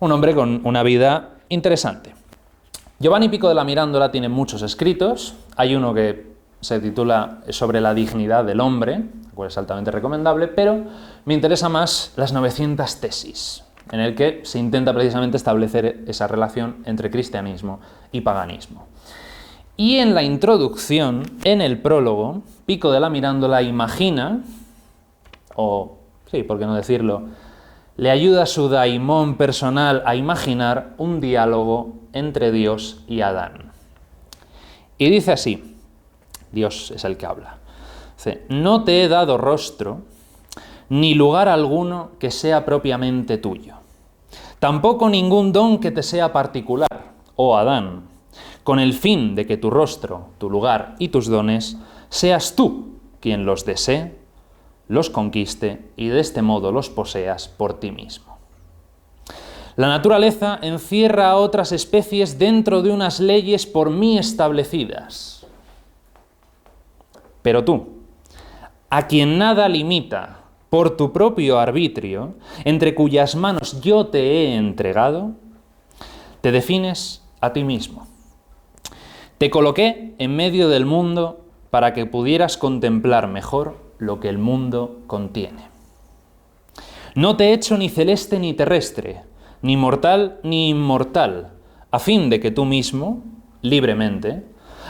Un hombre con una vida interesante. Giovanni Pico della Mirandola tiene muchos escritos, hay uno que se titula Sobre la dignidad del hombre, el cual es altamente recomendable, pero me interesa más las 900 tesis, en el que se intenta precisamente establecer esa relación entre cristianismo y paganismo. Y en la introducción, en el prólogo, Pico della Mirandola imagina, o sí, por qué no decirlo, le ayuda a su daimón personal a imaginar un diálogo entre Dios y Adán. Y dice así, Dios es el que habla, dice, no te he dado rostro, ni lugar alguno que sea propiamente tuyo, tampoco ningún don que te sea particular, oh Adán, con el fin de que tu rostro, tu lugar y tus dones seas tú quien los desee, los conquiste y de este modo los poseas por ti mismo. La naturaleza encierra a otras especies dentro de unas leyes por mí establecidas. Pero tú, a quien nada limita por tu propio arbitrio, entre cuyas manos yo te he entregado, te defines a ti mismo. Te coloqué en medio del mundo para que pudieras contemplar mejor lo que el mundo contiene. No te he hecho ni celeste ni terrestre, ni mortal ni inmortal, a fin de que tú mismo, libremente,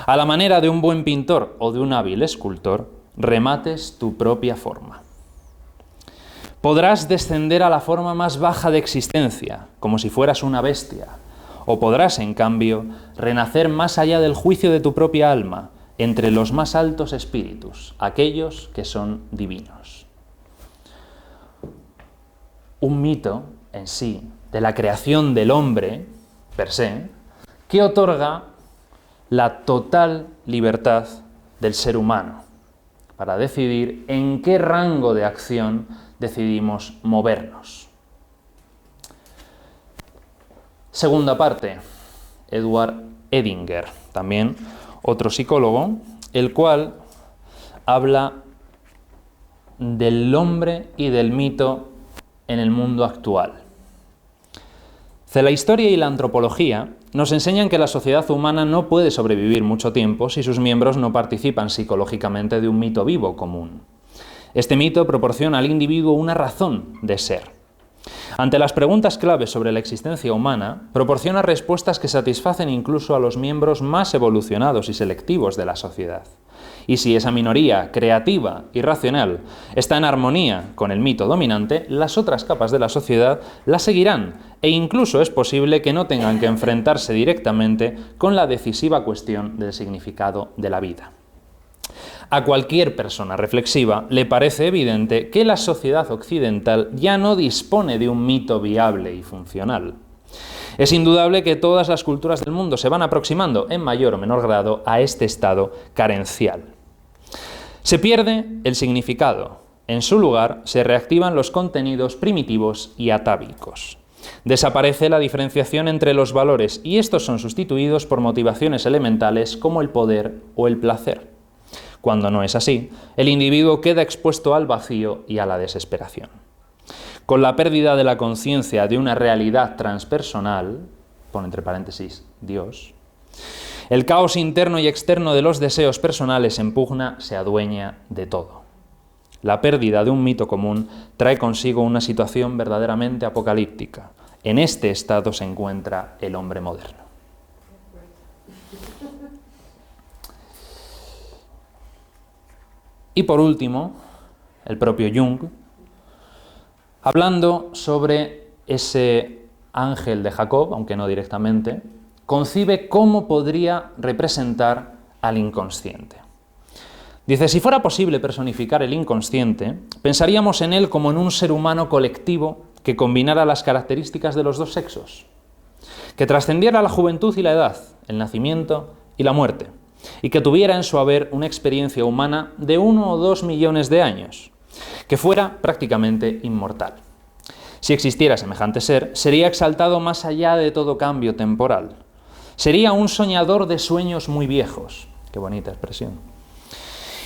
a la manera de un buen pintor o de un hábil escultor, remates tu propia forma. Podrás descender a la forma más baja de existencia, como si fueras una bestia, o podrás, en cambio, renacer más allá del juicio de tu propia alma, entre los más altos espíritus, aquellos que son divinos. Un mito en sí, de la creación del hombre, per se, que otorga la total libertad del ser humano para decidir en qué rango de acción decidimos movernos. Segunda parte, Edward Edinger, también otro psicólogo, el cual habla del hombre y del mito en el mundo actual. La historia y la antropología nos enseñan que la sociedad humana no puede sobrevivir mucho tiempo si sus miembros no participan psicológicamente de un mito vivo común. Este mito proporciona al individuo una razón de ser. Ante las preguntas claves sobre la existencia humana, proporciona respuestas que satisfacen incluso a los miembros más evolucionados y selectivos de la sociedad. Y si esa minoría creativa y racional está en armonía con el mito dominante, las otras capas de la sociedad la seguirán e incluso es posible que no tengan que enfrentarse directamente con la decisiva cuestión del significado de la vida. A cualquier persona reflexiva le parece evidente que la sociedad occidental ya no dispone de un mito viable y funcional. Es indudable que todas las culturas del mundo se van aproximando en mayor o menor grado a este estado carencial. Se pierde el significado. En su lugar se reactivan los contenidos primitivos y atávicos. Desaparece la diferenciación entre los valores y estos son sustituidos por motivaciones elementales como el poder o el placer. Cuando no es así, el individuo queda expuesto al vacío y a la desesperación. Con la pérdida de la conciencia de una realidad transpersonal, pon entre paréntesis, Dios, el caos interno y externo de los deseos personales en pugna se adueña de todo. La pérdida de un mito común trae consigo una situación verdaderamente apocalíptica. En este estado se encuentra el hombre moderno. Y por último, el propio Jung, hablando sobre ese ángel de Jacob, aunque no directamente, concibe cómo podría representar al inconsciente. Dice, si fuera posible personificar el inconsciente, pensaríamos en él como en un ser humano colectivo que combinara las características de los dos sexos, que trascendiera la juventud y la edad, el nacimiento y la muerte, y que tuviera en su haber una experiencia humana de 1 o 2 millones de años, que fuera prácticamente inmortal. Si existiera semejante ser, sería exaltado más allá de todo cambio temporal. Sería un soñador de sueños muy viejos. Qué bonita expresión.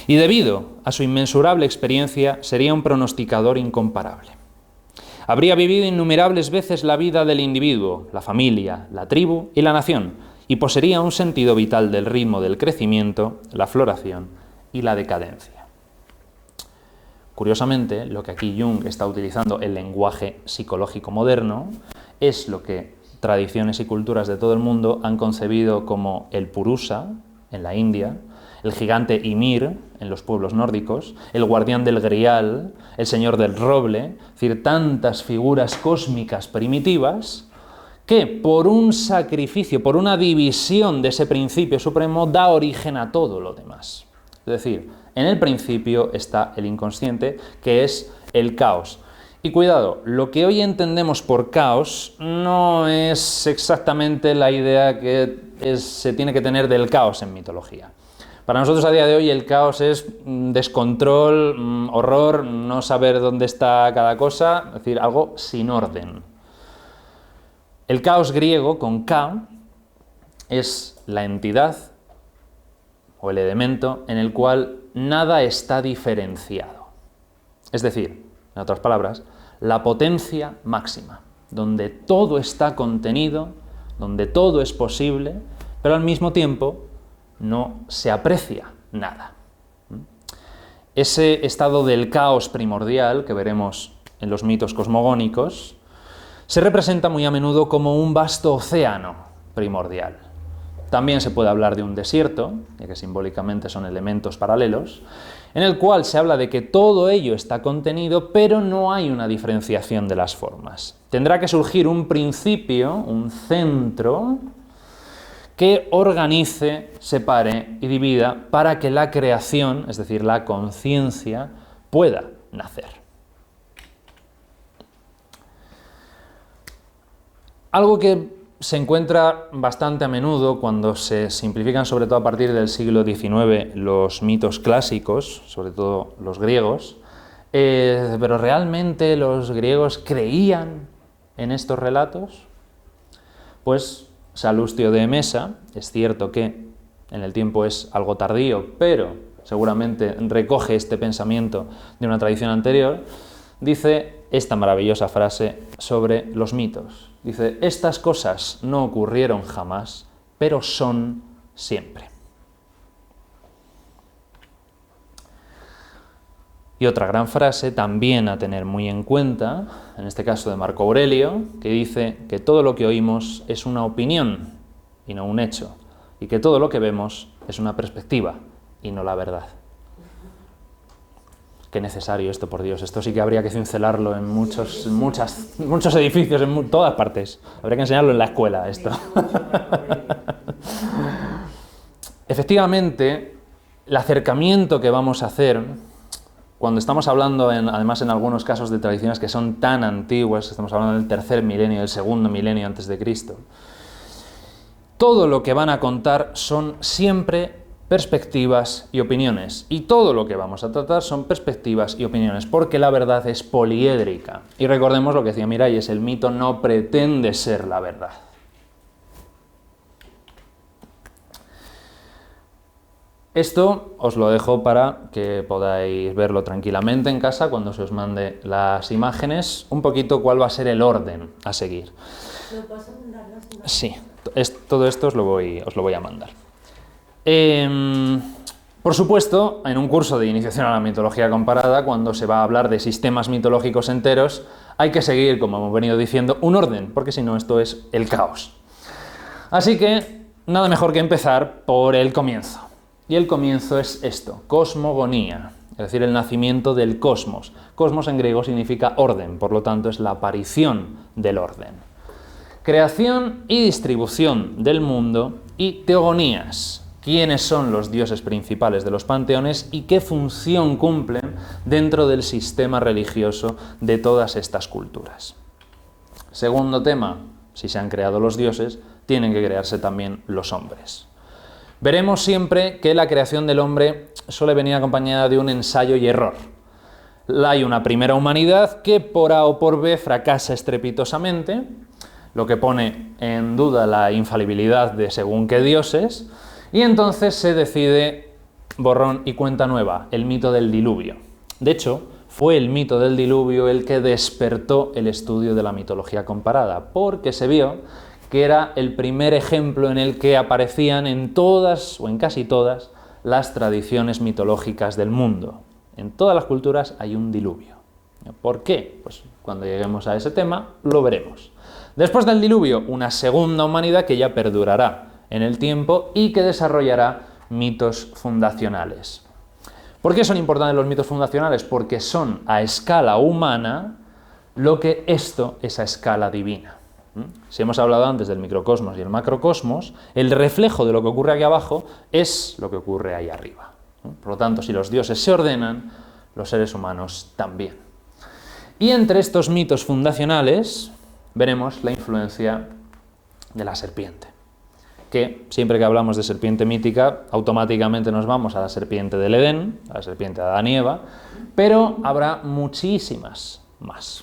Y debido a su inmensurable experiencia, sería un pronosticador incomparable. Habría vivido innumerables veces la vida del individuo, la familia, la tribu y la nación, y poseería un sentido vital del ritmo del crecimiento, la floración y la decadencia. Curiosamente, lo que aquí Jung está utilizando, el lenguaje psicológico moderno, es lo que tradiciones y culturas de todo el mundo han concebido como el Purusa, en la India, el gigante Ymir, en los pueblos nórdicos, el guardián del Grial, el señor del roble, es decir, tantas figuras cósmicas primitivas que por un sacrificio, por una división de ese principio supremo, da origen a todo lo demás. Es decir, en el principio está el inconsciente, que es el caos. Y cuidado, lo que hoy entendemos por caos no es exactamente la idea que se tiene que tener del caos en mitología. Para nosotros a día de hoy el caos es descontrol, horror, no saber dónde está cada cosa, es decir, algo sin orden. El caos griego, con K, es la entidad o el elemento en el cual nada está diferenciado. Es decir, en otras palabras, la potencia máxima, donde todo está contenido, donde todo es posible, pero al mismo tiempo no se aprecia nada. Ese estado del caos primordial que veremos en los mitos cosmogónicos se representa muy a menudo como un vasto océano primordial. También se puede hablar de un desierto, ya que simbólicamente son elementos paralelos, en el cual se habla de que todo ello está contenido, pero no hay una diferenciación de las formas. Tendrá que surgir un principio, un centro, que organice, separe y divida para que la creación, es decir, la conciencia, pueda nacer. Algo que se encuentra bastante a menudo cuando se simplifican, sobre todo a partir del siglo XIX, los mitos clásicos, sobre todo los griegos, pero ¿realmente los griegos creían en estos relatos? Pues Salustio de Emesa, es cierto que en el tiempo es algo tardío, pero seguramente recoge este pensamiento de una tradición anterior, dice esta maravillosa frase sobre los mitos. Dice, estas cosas no ocurrieron jamás, pero son siempre. Y otra gran frase también a tener muy en cuenta, en este caso de Marco Aurelio, que dice que todo lo que oímos es una opinión y no un hecho, y que todo lo que vemos es una perspectiva y no la verdad. Qué necesario esto, por Dios. Esto sí que habría que cincelarlo en muchos edificios, en todas partes. Habría que enseñarlo en la escuela, esto. Efectivamente, el acercamiento que vamos a hacer, cuando estamos hablando, además en algunos casos de tradiciones que son tan antiguas, estamos hablando del tercer milenio, del segundo milenio antes de Cristo, todo lo que van a contar son siempre perspectivas y opiniones. Y todo lo que vamos a tratar son perspectivas y opiniones, porque la verdad es poliédrica. Y recordemos lo que decía Miralles, el mito no pretende ser la verdad. Esto os lo dejo para que podáis verlo tranquilamente en casa cuando se os mande las imágenes, un poquito cuál va a ser el orden a seguir. ¿Me vas a mandar las imágenes? Sí, todo esto os lo voy a mandar. Por supuesto, en un curso de iniciación a la mitología comparada, cuando se va a hablar de sistemas mitológicos enteros, hay que seguir, como hemos venido diciendo, un orden, porque si no esto es el caos. Así que, nada mejor que empezar por el comienzo. Y el comienzo es esto, cosmogonía, es decir, el nacimiento del cosmos. Cosmos en griego significa orden, por lo tanto es la aparición del orden. Creación y distribución del mundo y teogonías. ¿Quiénes son los dioses principales de los panteones y qué función cumplen dentro del sistema religioso de todas estas culturas? Segundo tema, si se han creado los dioses, tienen que crearse también los hombres. Veremos siempre que la creación del hombre suele venir acompañada de un ensayo y error. Hay una primera humanidad que por A o por B fracasa estrepitosamente, lo que pone en duda la infalibilidad de según qué dioses, y entonces se decide borrón y cuenta nueva, el mito del diluvio. De hecho, fue el mito del diluvio el que despertó el estudio de la mitología comparada, porque se vio que era el primer ejemplo en el que aparecían en todas, o en casi todas, las tradiciones mitológicas del mundo. En todas las culturas hay un diluvio. ¿Por qué? Pues cuando lleguemos a ese tema lo veremos. Después del diluvio, una segunda humanidad que ya perdurará en el tiempo y que desarrollará mitos fundacionales. ¿Por qué son importantes los mitos fundacionales? Porque son a escala humana lo que esto es a escala divina. Si hemos hablado antes del microcosmos y el macrocosmos, el reflejo de lo que ocurre aquí abajo es lo que ocurre ahí arriba. Por lo tanto, si los dioses se ordenan, los seres humanos también. Y entre estos mitos fundacionales veremos la influencia de la serpiente, que siempre que hablamos de serpiente mítica, automáticamente nos vamos a la serpiente del Edén, a la serpiente de Adán y Eva, pero habrá muchísimas más.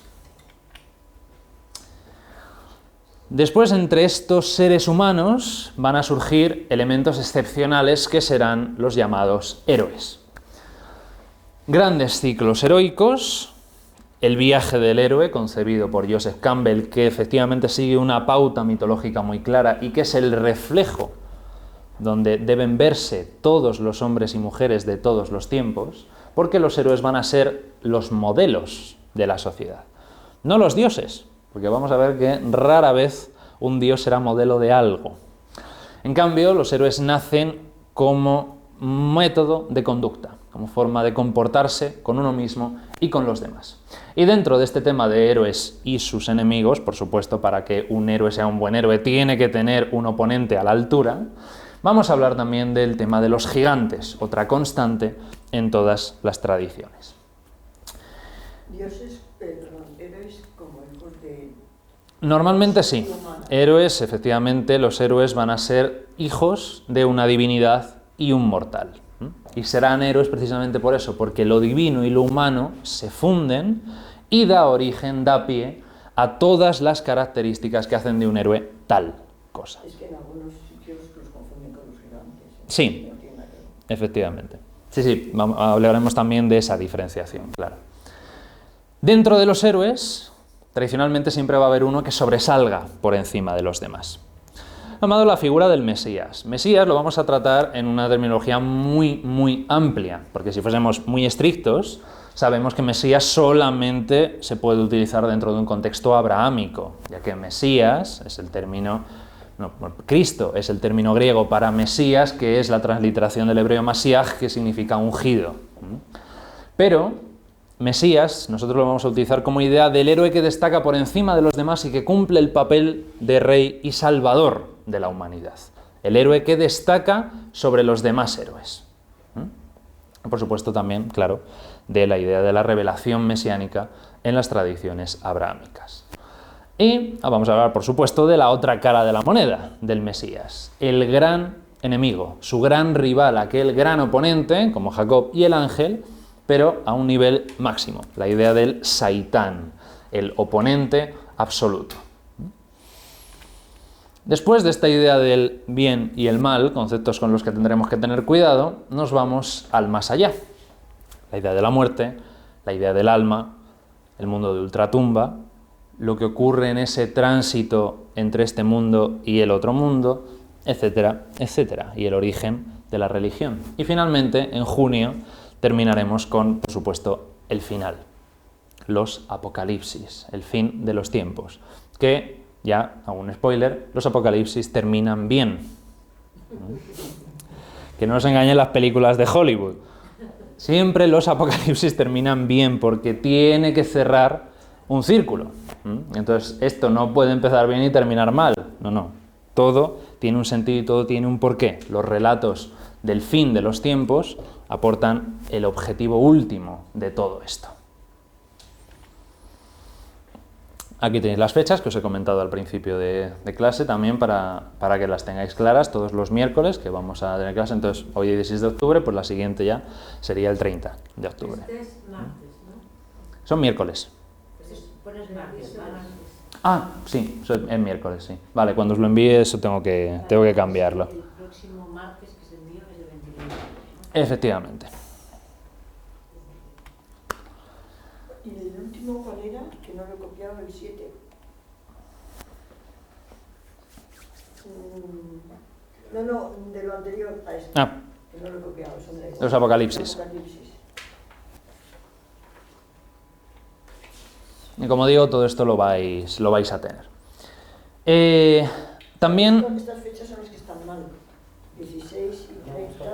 Después, entre estos seres humanos van a surgir elementos excepcionales que serán los llamados héroes. Grandes ciclos heroicos, el viaje del héroe, concebido por Joseph Campbell, que efectivamente sigue una pauta mitológica muy clara y que es el reflejo donde deben verse todos los hombres y mujeres de todos los tiempos, porque los héroes van a ser los modelos de la sociedad. No los dioses, porque vamos a ver que rara vez un dios será modelo de algo. En cambio, los héroes nacen como método de conducta, como forma de comportarse con uno mismo y con los demás. Y dentro de este tema de héroes y sus enemigos, por supuesto, para que un héroe sea un buen héroe, tiene que tener un oponente a la altura, vamos a hablar también del tema de los gigantes, otra constante en todas las tradiciones. Dioses, perdón, héroes como hijos de... Normalmente sí. Héroes, efectivamente, los héroes van a ser hijos de una divinidad y un mortal. Y serán héroes precisamente por eso, porque lo divino y lo humano se funden y da origen, da pie a todas las características que hacen de un héroe tal cosa. Es que en algunos sitios los confunden con los gigantes. Sí, No tiene nada que ver. efectivamente. Sí, hablaremos también de esa diferenciación, claro. Dentro de los héroes, tradicionalmente siempre va a haber uno que sobresalga por encima de los demás. Llamado la figura del Mesías. Mesías lo vamos a tratar en una terminología muy amplia, porque si fuésemos muy estrictos, sabemos que Mesías solamente se puede utilizar dentro de un contexto abrahámico, ya que Mesías es el término, Cristo es el término griego para Mesías, que es la transliteración del hebreo Mashiach, que significa ungido. Pero Mesías nosotros lo vamos a utilizar como idea del héroe que destaca por encima de los demás y que cumple el papel de rey y salvador de la humanidad. El héroe que destaca sobre los demás héroes. Por supuesto también, claro, de la idea de la revelación mesiánica en las tradiciones abrahámicas. Y vamos a hablar, por supuesto, de la otra cara de la moneda del Mesías, el gran enemigo, su gran rival, aquel gran oponente, como Jacob y el ángel, pero a un nivel máximo, la idea del Saitán, el oponente absoluto. Después de esta idea del bien y el mal, conceptos con los que tendremos que tener cuidado, nos vamos al más allá. La idea de la muerte, la idea del alma, el mundo de ultratumba, lo que ocurre en ese tránsito entre este mundo y el otro mundo, etcétera, etcétera, y el origen de la religión. Y finalmente, en junio, terminaremos con, por supuesto, el final, los apocalipsis, el fin de los tiempos, que, ya hago un spoiler, los apocalipsis terminan bien. Que no nos engañen las películas de Hollywood. Siempre los apocalipsis terminan bien porque tiene que cerrar un círculo. Entonces, esto no puede empezar bien y terminar mal. No. Todo tiene un sentido y todo tiene un porqué. Los relatos del fin de los tiempos aportan el objetivo último de todo esto. Aquí tenéis las fechas que os he comentado al principio de clase también para que las tengáis claras todos los miércoles que vamos a tener clase. Entonces, hoy es 16 de octubre, pues la siguiente ya sería el 30 de octubre. Este es martes, ¿no? Son miércoles. Pones martes, martes. Ah, sí, es miércoles, sí. Vale, cuando os lo envíe eso tengo que cambiarlo. El próximo martes que se envía es el 29. Efectivamente. ¿Y el último cuál era? Que no lo he copiado, el 7. No, de lo anterior a este. Ah, Que no lo he copiado, son de los apocalipsis. Los apocalipsis. Y como digo, todo esto lo vais a tener. También... Estas fechas son las que están mal. 16 y 30.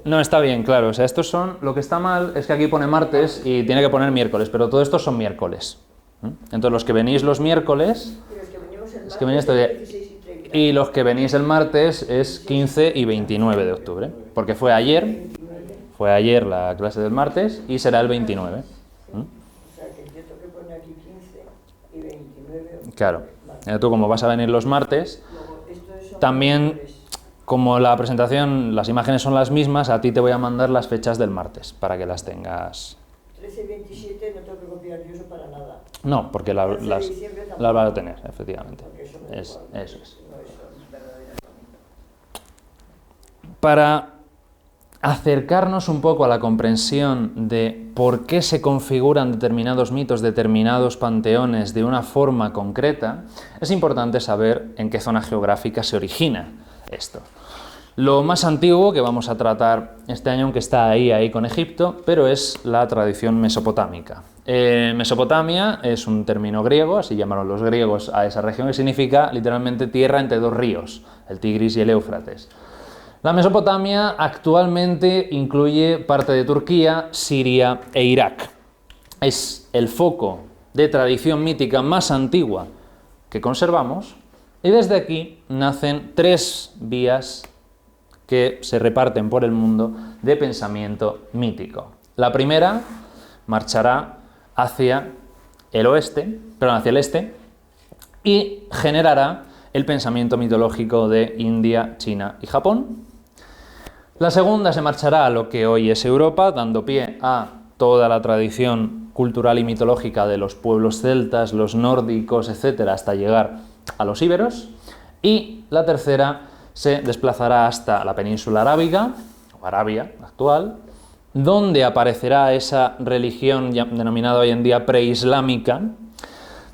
No, está bien, claro. O sea, estos son... Lo que está mal es que aquí pone martes y tiene que poner miércoles, pero todos estos son miércoles. Entonces, los que venís los miércoles... Y los que venimos el martes, que venís este día. 16 y 30. Y los que venís el martes es 15 y 29 de octubre. Porque fue ayer la clase del martes y será el 29. O sea, que yo tengo que poner aquí 15 y 29. Claro. Vale. Tú, como vas a venir los martes, Luego, estos son también... miércoles. Como la presentación, las imágenes son las mismas, a ti te voy a mandar las fechas del martes para que las tengas. 13 y 27 no tengo que copiar yo eso para nada. No, porque 11 de las diciembre tampoco. vas a tener, efectivamente. Porque eso no Eso es. No son verdaderas. Para acercarnos un poco a la comprensión de por qué se configuran determinados mitos, determinados panteones de una forma concreta, es importante saber en qué zona geográfica se origina esto. Lo más antiguo que vamos a tratar este año, aunque está ahí con Egipto, pero es la tradición mesopotámica. Mesopotamia es un término griego, así llamaron los griegos a esa región, que significa literalmente tierra entre dos ríos, el Tigris y el Éufrates. La Mesopotamia actualmente incluye parte de Turquía, Siria e Irak. Es el foco de tradición mítica más antigua que conservamos, y desde aquí nacen 3 vías que se reparten por el mundo de pensamiento mítico. La primera marchará hacia el oeste, perdón, hacia el este, y generará el pensamiento mitológico de India, China y Japón. La segunda se marchará a lo que hoy es Europa, dando pie a toda la tradición cultural y mitológica de los pueblos celtas, los nórdicos, etc., hasta llegar a los íberos. Y la tercera se desplazará hasta la península arábiga, o Arabia actual, donde aparecerá esa religión denominada hoy en día preislámica,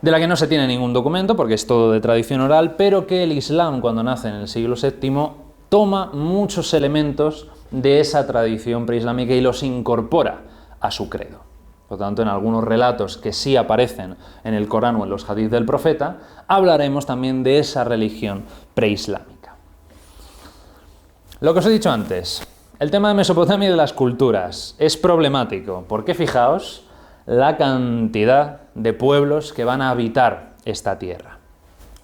de la que no se tiene ningún documento porque es todo de tradición oral, pero que el Islam, cuando nace en el siglo VII, toma muchos elementos de esa tradición preislámica y los incorpora a su credo. Por lo tanto, en algunos relatos que sí aparecen en el Corán o en los hadith del profeta, hablaremos también de esa religión preislámica. Lo que os he dicho antes, el tema de Mesopotamia y de las culturas es problemático, porque fijaos la cantidad de pueblos que van a habitar esta tierra.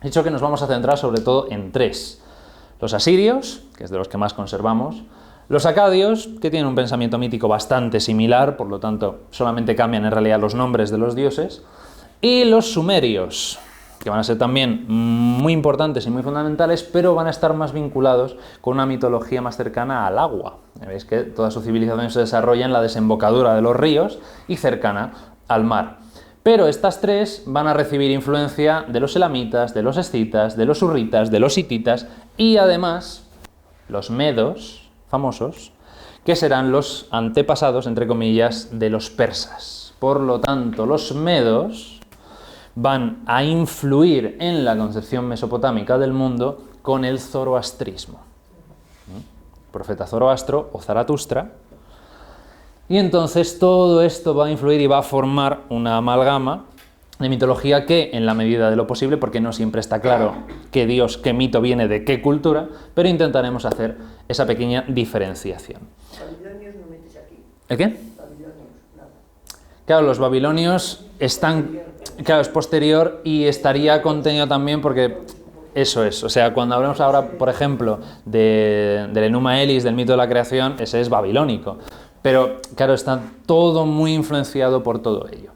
He dicho que nos vamos a centrar sobre todo en 3. Los asirios, que es de los que más conservamos, los acadios, que tienen un pensamiento mítico bastante similar, por lo tanto solamente cambian en realidad los nombres de los dioses, y los sumerios, que van a ser también muy importantes y muy fundamentales, pero van a estar más vinculados con una mitología más cercana al agua. Veis que toda su civilización se desarrolla en la desembocadura de los ríos y cercana al mar. Pero estas 3 van a recibir influencia de los elamitas, de los escitas, de los hurritas, de los hititas y además los medos, famosos, que serán los antepasados, entre comillas, de los persas. Por lo tanto, los medos van a influir en la concepción mesopotámica del mundo con el zoroastrismo. El profeta Zoroastro o Zaratustra. Y entonces todo esto va a influir y va a formar una amalgama de mitología que, en la medida de lo posible, porque no siempre está claro qué dios, qué mito viene de qué cultura, pero intentaremos hacer esa pequeña diferenciación. ¿Babilonios no metes aquí? ¿El qué? Babilonios, nada. Claro, los babilonios están... Claro, es posterior y estaría contenido también porque eso es. O sea, cuando hablamos ahora, por ejemplo, del Enuma Elis, del mito de la creación, ese es babilónico. Pero, claro, está todo muy influenciado por todo ello.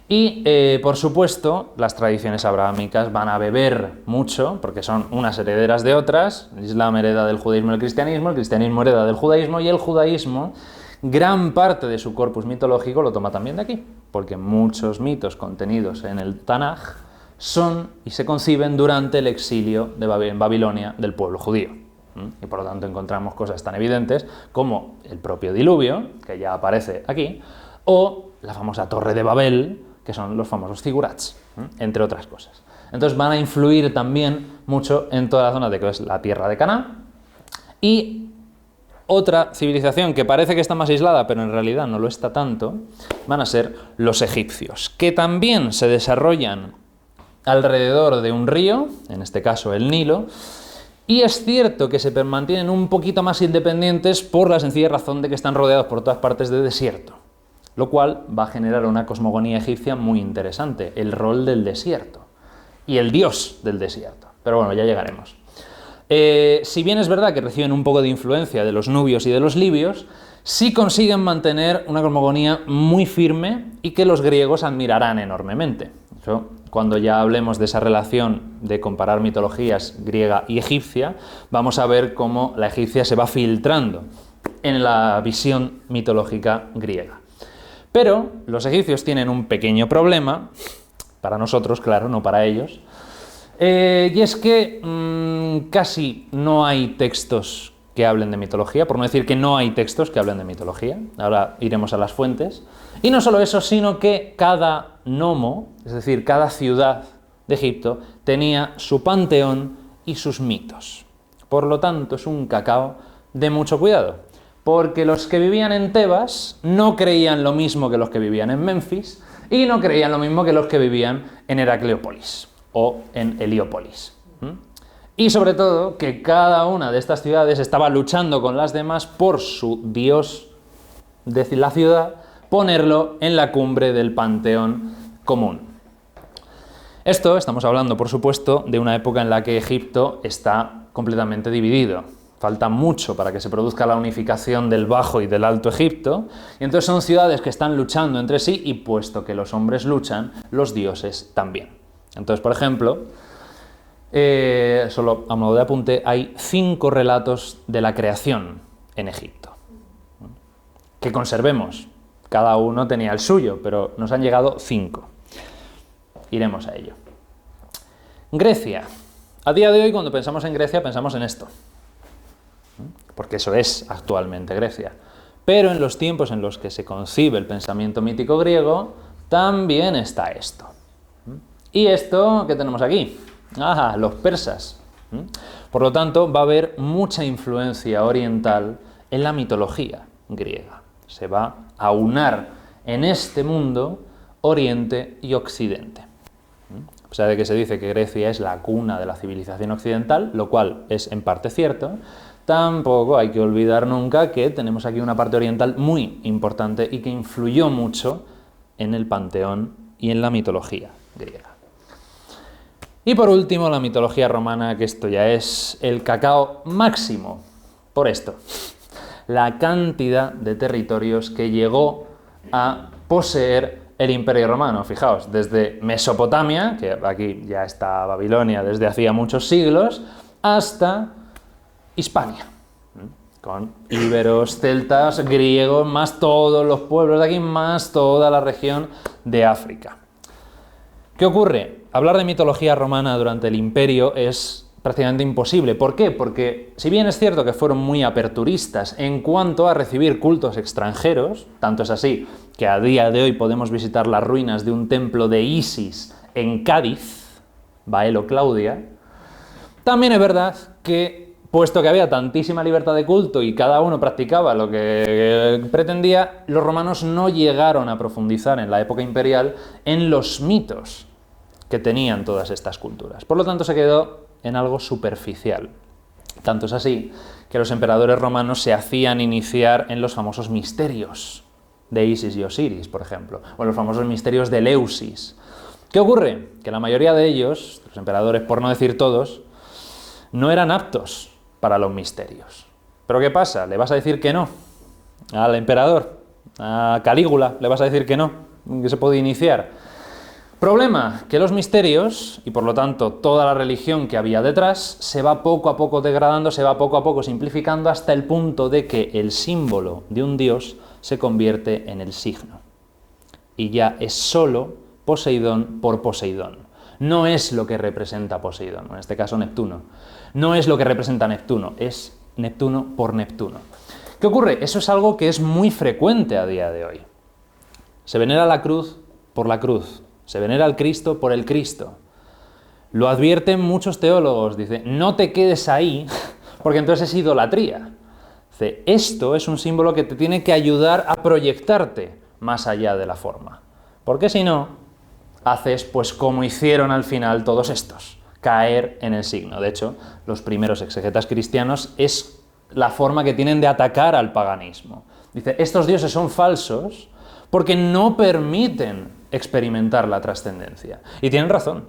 Y, por supuesto, las tradiciones abrahámicas van a beber mucho, porque son unas herederas de otras. El Islam hereda del judaísmo y el cristianismo hereda del judaísmo, y el judaísmo, gran parte de su corpus mitológico lo toma también de aquí, porque muchos mitos contenidos en el Tanaj son y se conciben durante el exilio en Babilonia del pueblo judío. Y por lo tanto encontramos cosas tan evidentes como el propio diluvio, que ya aparece aquí, o la famosa Torre de Babel, que son los famosos zigurats, entre otras cosas. Entonces van a influir también mucho en toda la zona de que es la tierra de Canaán. Y otra civilización que parece que está más aislada, pero en realidad no lo está tanto, van a ser los egipcios, que también se desarrollan alrededor de un río, en este caso el Nilo, y es cierto que se mantienen un poquito más independientes por la sencilla razón de que están rodeados por todas partes de desierto, lo cual va a generar una cosmogonía egipcia muy interesante, el rol del desierto y el dios del desierto. Pero bueno, ya llegaremos. Si bien es verdad que reciben un poco de influencia de los nubios y de los libios, sí consiguen mantener una cosmogonía muy firme y que los griegos admirarán enormemente. Eso, cuando ya hablemos de esa relación de comparar mitologías griega y egipcia, vamos a ver cómo la egipcia se va filtrando en la visión mitológica griega. Pero los egipcios tienen un pequeño problema, para nosotros, claro, no para ellos, y es que casi no hay textos que hablen de mitología, por no decir que no hay textos que hablen de mitología. Ahora iremos a las fuentes. Y no solo eso, sino que cada nomo, es decir, cada ciudad de Egipto, tenía su panteón y sus mitos. Por lo tanto, es un cacao de mucho cuidado, porque los que vivían en Tebas no creían lo mismo que los que vivían en Memphis y no creían lo mismo que los que vivían en Heracleópolis o en Heliópolis. Y sobre todo, que cada una de estas ciudades estaba luchando con las demás por su dios de la ciudad, ponerlo en la cumbre del panteón común. Esto, estamos hablando, por supuesto, de una época en la que Egipto está completamente dividido. Falta mucho para que se produzca la unificación del Bajo y del Alto Egipto, y entonces son ciudades que están luchando entre sí, y puesto que los hombres luchan, los dioses también. Entonces, por ejemplo, solo a modo de apunte, hay 5 relatos de la creación en Egipto. Que conservemos. Cada uno tenía el suyo, pero nos han llegado 5. Iremos a ello. Grecia. A día de hoy, cuando pensamos en Grecia, pensamos en esto. Porque eso es actualmente Grecia. Pero en los tiempos en los que se concibe el pensamiento mítico griego, también está esto. ¿Y esto qué tenemos aquí? Los persas. Por lo tanto, va a haber mucha influencia oriental en la mitología griega. Se va a aunar en este mundo Oriente y Occidente. A pesar de que se dice que Grecia es la cuna de la civilización occidental, lo cual es en parte cierto, tampoco hay que olvidar nunca que tenemos aquí una parte oriental muy importante y que influyó mucho en el panteón y en la mitología griega. Y por último, la mitología romana, que esto ya es el cacao máximo, por esto. La cantidad de territorios que llegó a poseer el Imperio Romano. Fijaos, desde Mesopotamia, que aquí ya está Babilonia desde hacía muchos siglos, hasta Hispania, con íberos, celtas, griegos, más todos los pueblos de aquí, más toda la región de África. ¿Qué ocurre? Hablar de mitología romana durante el Imperio es prácticamente imposible. ¿Por qué? Porque si bien es cierto que fueron muy aperturistas en cuanto a recibir cultos extranjeros, tanto es así que a día de hoy podemos visitar las ruinas de un templo de Isis en Cádiz, Baelo Claudia, también es verdad que, puesto que había tantísima libertad de culto y cada uno practicaba lo que pretendía, los romanos no llegaron a profundizar en la época imperial en los mitos que tenían todas estas culturas. Por lo tanto, se quedó en algo superficial. Tanto es así que los emperadores romanos se hacían iniciar en los famosos misterios de Isis y Osiris, por ejemplo, o en los famosos misterios de Eleusis. ¿Qué ocurre? Que la mayoría de ellos, los emperadores, por no decir todos, no eran aptos para los misterios. ¿Pero qué pasa? ¿Le vas a decir que no al emperador? ¿A Calígula le vas a decir que no? ¿Que se puede iniciar? Problema, que los misterios, y por lo tanto toda la religión que había detrás, se va poco a poco degradando, se va poco a poco simplificando hasta el punto de que el símbolo de un dios se convierte en el signo. Y ya es solo Poseidón por Poseidón. No es lo que representa Poseidón, en este caso Neptuno. No es lo que representa Neptuno, es Neptuno por Neptuno. ¿Qué ocurre? Eso es algo que es muy frecuente a día de hoy. Se venera la cruz por la cruz. Se venera al Cristo por el Cristo. Lo advierten muchos teólogos. Dice, no te quedes ahí, porque entonces es idolatría. Dice, esto es un símbolo que te tiene que ayudar a proyectarte más allá de la forma. Porque si no, haces pues como hicieron al final todos estos, caer en el signo. De hecho, los primeros exegetas cristianos es la forma que tienen de atacar al paganismo. Dice, estos dioses son falsos porque no permiten experimentar la trascendencia. Y tienen razón.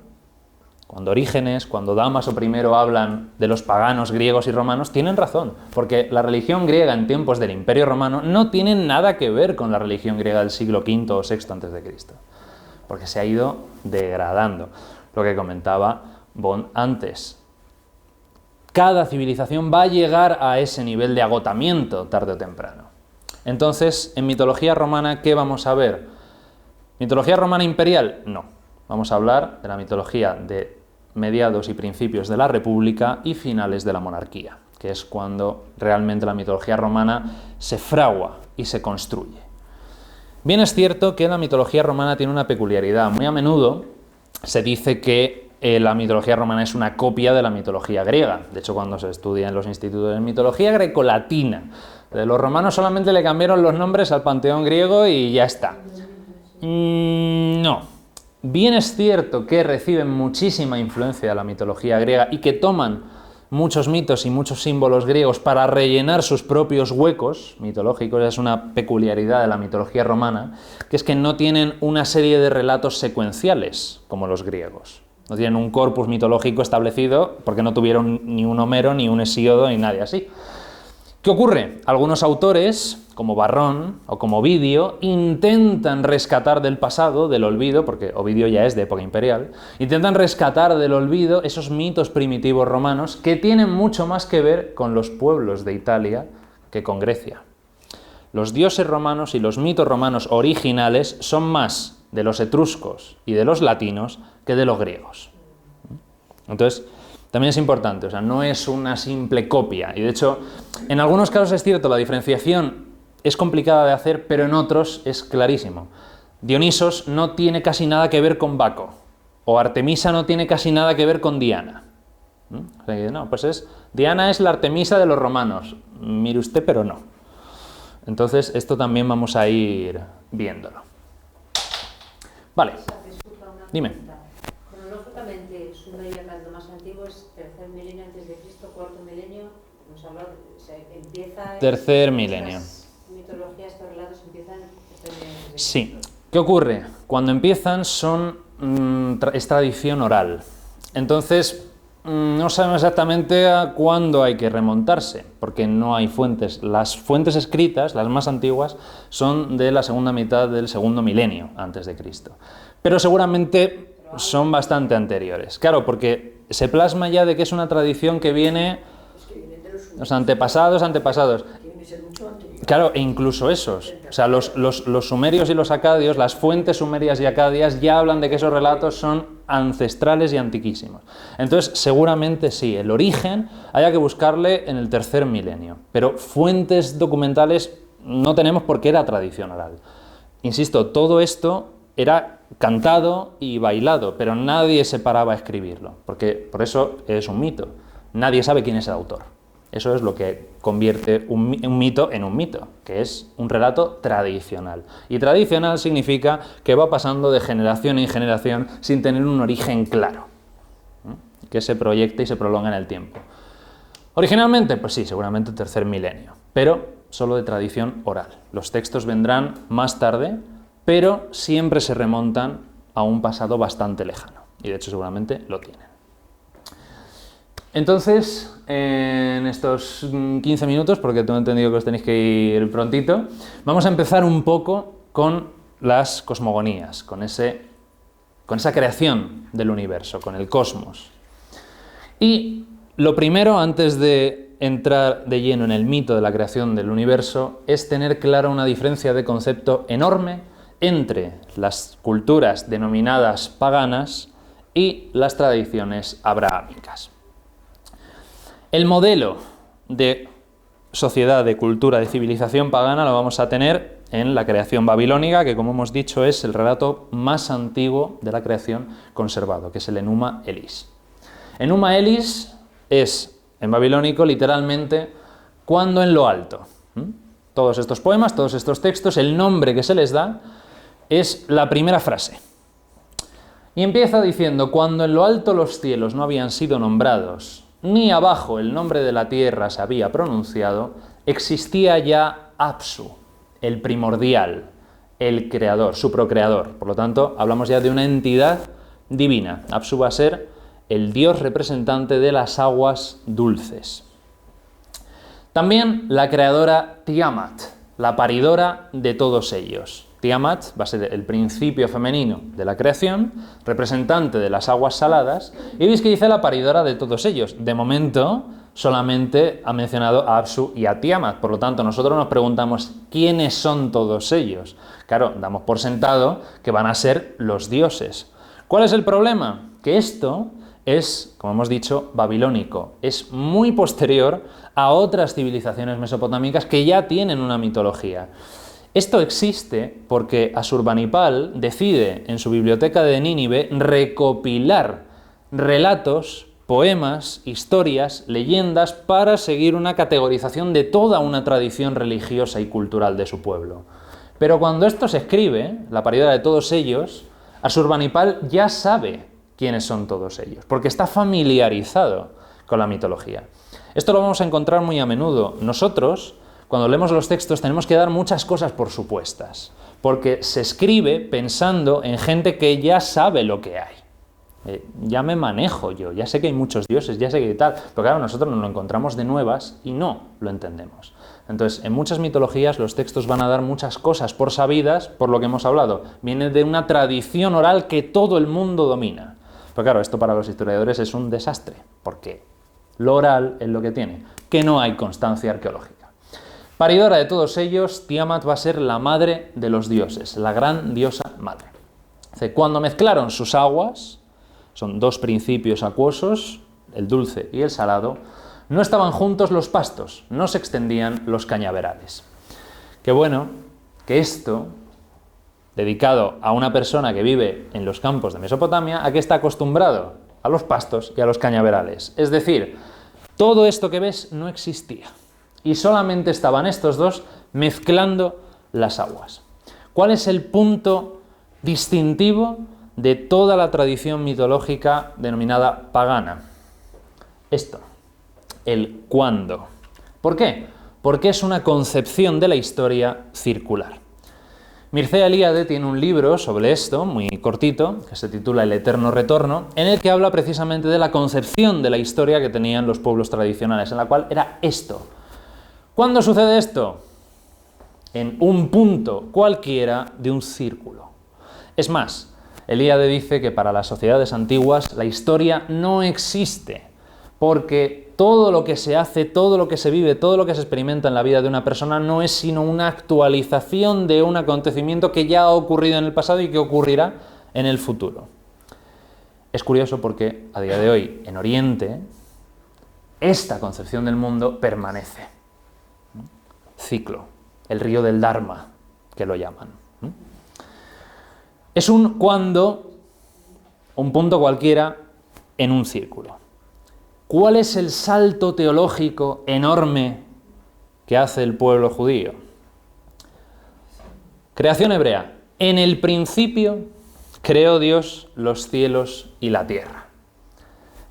Cuando Orígenes, cuando Dámaso I hablan de los paganos griegos y romanos, tienen razón, porque la religión griega en tiempos del Imperio Romano no tiene nada que ver con la religión griega del siglo V o VI a.C., porque se ha ido degradando. Lo que comentaba Bond antes. Cada civilización va a llegar a ese nivel de agotamiento tarde o temprano. Entonces, en mitología romana, ¿qué vamos a ver? ¿Mitología romana imperial? No. Vamos a hablar de la mitología de mediados y principios de la República y finales de la monarquía, que es cuando realmente la mitología romana se fragua y se construye. Bien es cierto que la mitología romana tiene una peculiaridad. Muy a menudo se dice que la mitología romana es una copia de la mitología griega. De hecho, cuando se estudia en los institutos de mitología grecolatina, de los romanos solamente le cambiaron los nombres al panteón griego y ya está. No. Bien es cierto que reciben muchísima influencia de la mitología griega y que toman muchos mitos y muchos símbolos griegos para rellenar sus propios huecos mitológicos. Es una peculiaridad de la mitología romana, que es que no tienen una serie de relatos secuenciales como los griegos. No tienen un corpus mitológico establecido porque no tuvieron ni un Homero, ni un Hesíodo, ni nadie así. ¿Qué ocurre? Algunos autores, como Varrón o como Ovidio, intentan rescatar del pasado, del olvido, porque Ovidio ya es de época imperial, intentan rescatar del olvido esos mitos primitivos romanos que tienen mucho más que ver con los pueblos de Italia que con Grecia. Los dioses romanos y los mitos romanos originales son más de los etruscos y de los latinos que de los griegos. Entonces, también es importante, o sea, no es una simple copia. Y de hecho, en algunos casos es cierto, la diferenciación es complicada de hacer, pero en otros es clarísimo. Dionisos no tiene casi nada que ver con Baco, o Artemisa no tiene casi nada que ver con Diana. O sea, no, pues Diana es la Artemisa de los romanos. Mire usted, pero no. Entonces, esto también vamos a ir viéndolo. Vale, dime. Cronológicamente, Sumeria, lo más antiguo, es tercer milenio antes de Cristo, cuarto milenio, empieza... Tercer milenio. Mitología, estos relatos empiezan... Sí. ¿Qué ocurre? Cuando empiezan es tradición oral. Entonces, no sabemos exactamente a cuándo hay que remontarse, porque no hay fuentes. Las fuentes escritas, las más antiguas, son de la segunda mitad del segundo milenio antes de Cristo. Pero seguramente son bastante anteriores. Claro, porque se plasma ya de que es una tradición que viene... Los antepasados. Claro, e incluso esos. O sea, los sumerios y los acadios, las fuentes sumerias y acadias ya hablan de que esos relatos son ancestrales y antiquísimos. Entonces, seguramente sí, el origen haya que buscarle en el tercer milenio. Pero fuentes documentales no tenemos porque era tradición oral. Insisto, todo esto era cantado y bailado, pero nadie se paraba a escribirlo, porque por eso es un mito. Nadie sabe quién es el autor. Eso es lo que convierte un mito en un mito, que es un relato tradicional. Y tradicional significa que va pasando de generación en generación sin tener un origen claro, que se proyecta y se prolonga en el tiempo. Originalmente, pues sí, seguramente tercer milenio, pero solo de tradición oral. Los textos vendrán más tarde, pero siempre se remontan a un pasado bastante lejano, y de hecho seguramente lo tienen. Entonces, en estos 15 minutos, porque tengo entendido que os tenéis que ir prontito, vamos a empezar un poco con las cosmogonías, con esa creación del universo, con el cosmos. Y lo primero, antes de entrar de lleno en el mito de la creación del universo, es tener clara una diferencia de concepto enorme entre las culturas denominadas paganas y las tradiciones abrahámicas. El modelo de sociedad, de cultura, de civilización pagana lo vamos a tener en la creación babilónica, que como hemos dicho es el relato más antiguo de la creación conservado, que es el Enuma Elis. Enuma Elis es, en babilónico, literalmente, cuando en lo alto. Todos estos poemas, todos estos textos, el nombre que se les da es la primera frase. Y empieza diciendo, cuando en lo alto los cielos no habían sido nombrados, ni abajo el nombre de la tierra se había pronunciado, existía ya Apsu, el primordial, el creador, su procreador. Por lo tanto, hablamos ya de una entidad divina. Apsu va a ser el dios representante de las aguas dulces. También la creadora Tiamat, la paridora de todos ellos. Tiamat va a ser el principio femenino de la creación, representante de las aguas saladas, y veis que dice la paridora de todos ellos. De momento, solamente ha mencionado a Apsu y a Tiamat, por lo tanto, nosotros nos preguntamos ¿quiénes son todos ellos? Claro, damos por sentado que van a ser los dioses. ¿Cuál es el problema? Que esto es, como hemos dicho, babilónico. Es muy posterior a otras civilizaciones mesopotámicas que ya tienen una mitología. Esto existe porque Asurbanipal decide en su biblioteca de Nínive recopilar relatos, poemas, historias, leyendas para seguir una categorización de toda una tradición religiosa y cultural de su pueblo. Pero cuando esto se escribe, la paridora de todos ellos, Asurbanipal ya sabe quiénes son todos ellos, porque está familiarizado con la mitología. Esto lo vamos a encontrar muy a menudo. Nosotros, cuando leemos los textos, tenemos que dar muchas cosas por supuestas, porque se escribe pensando en gente que ya sabe lo que hay. Ya me manejo yo, ya sé que hay muchos dioses, ya sé que tal, pero claro, nosotros nos lo encontramos de nuevas y no lo entendemos. Entonces, en muchas mitologías los textos van a dar muchas cosas por sabidas, por lo que hemos hablado. Viene de una tradición oral que todo el mundo domina. Pero claro, esto para los historiadores es un desastre, porque lo oral es lo que tiene, que no hay constancia arqueológica. Paridora de todos ellos, Tiamat va a ser la madre de los dioses, la gran diosa madre. Cuando mezclaron sus aguas, son dos principios acuosos, el dulce y el salado, no estaban juntos los pastos, no se extendían los cañaverales. Qué bueno que esto, dedicado a una persona que vive en los campos de Mesopotamia, ¿a qué está acostumbrado? A los pastos y a los cañaverales. Es decir, todo esto que ves no existía. Y solamente estaban estos dos mezclando las aguas. ¿Cuál es el punto distintivo de toda la tradición mitológica denominada pagana? Esto, el cuándo. ¿Por qué? Porque es una concepción de la historia circular. Mircea Eliade tiene un libro sobre esto, muy cortito, que se titula El eterno retorno, en el que habla precisamente de la concepción de la historia que tenían los pueblos tradicionales, en la cual era esto. ¿Cuándo sucede esto? En un punto cualquiera de un círculo. Es más, Eliade dice que para las sociedades antiguas la historia no existe, porque todo lo que se hace, todo lo que se vive, todo lo que se experimenta en la vida de una persona no es sino una actualización de un acontecimiento que ya ha ocurrido en el pasado y que ocurrirá en el futuro. Es curioso porque a día de hoy en Oriente esta concepción del mundo permanece. Ciclo, el río del Dharma, que lo llaman. Es un cuando, un punto cualquiera en un círculo. ¿Cuál es el salto teológico enorme que hace el pueblo judío? Creación hebrea. En el principio creó Dios los cielos y la tierra.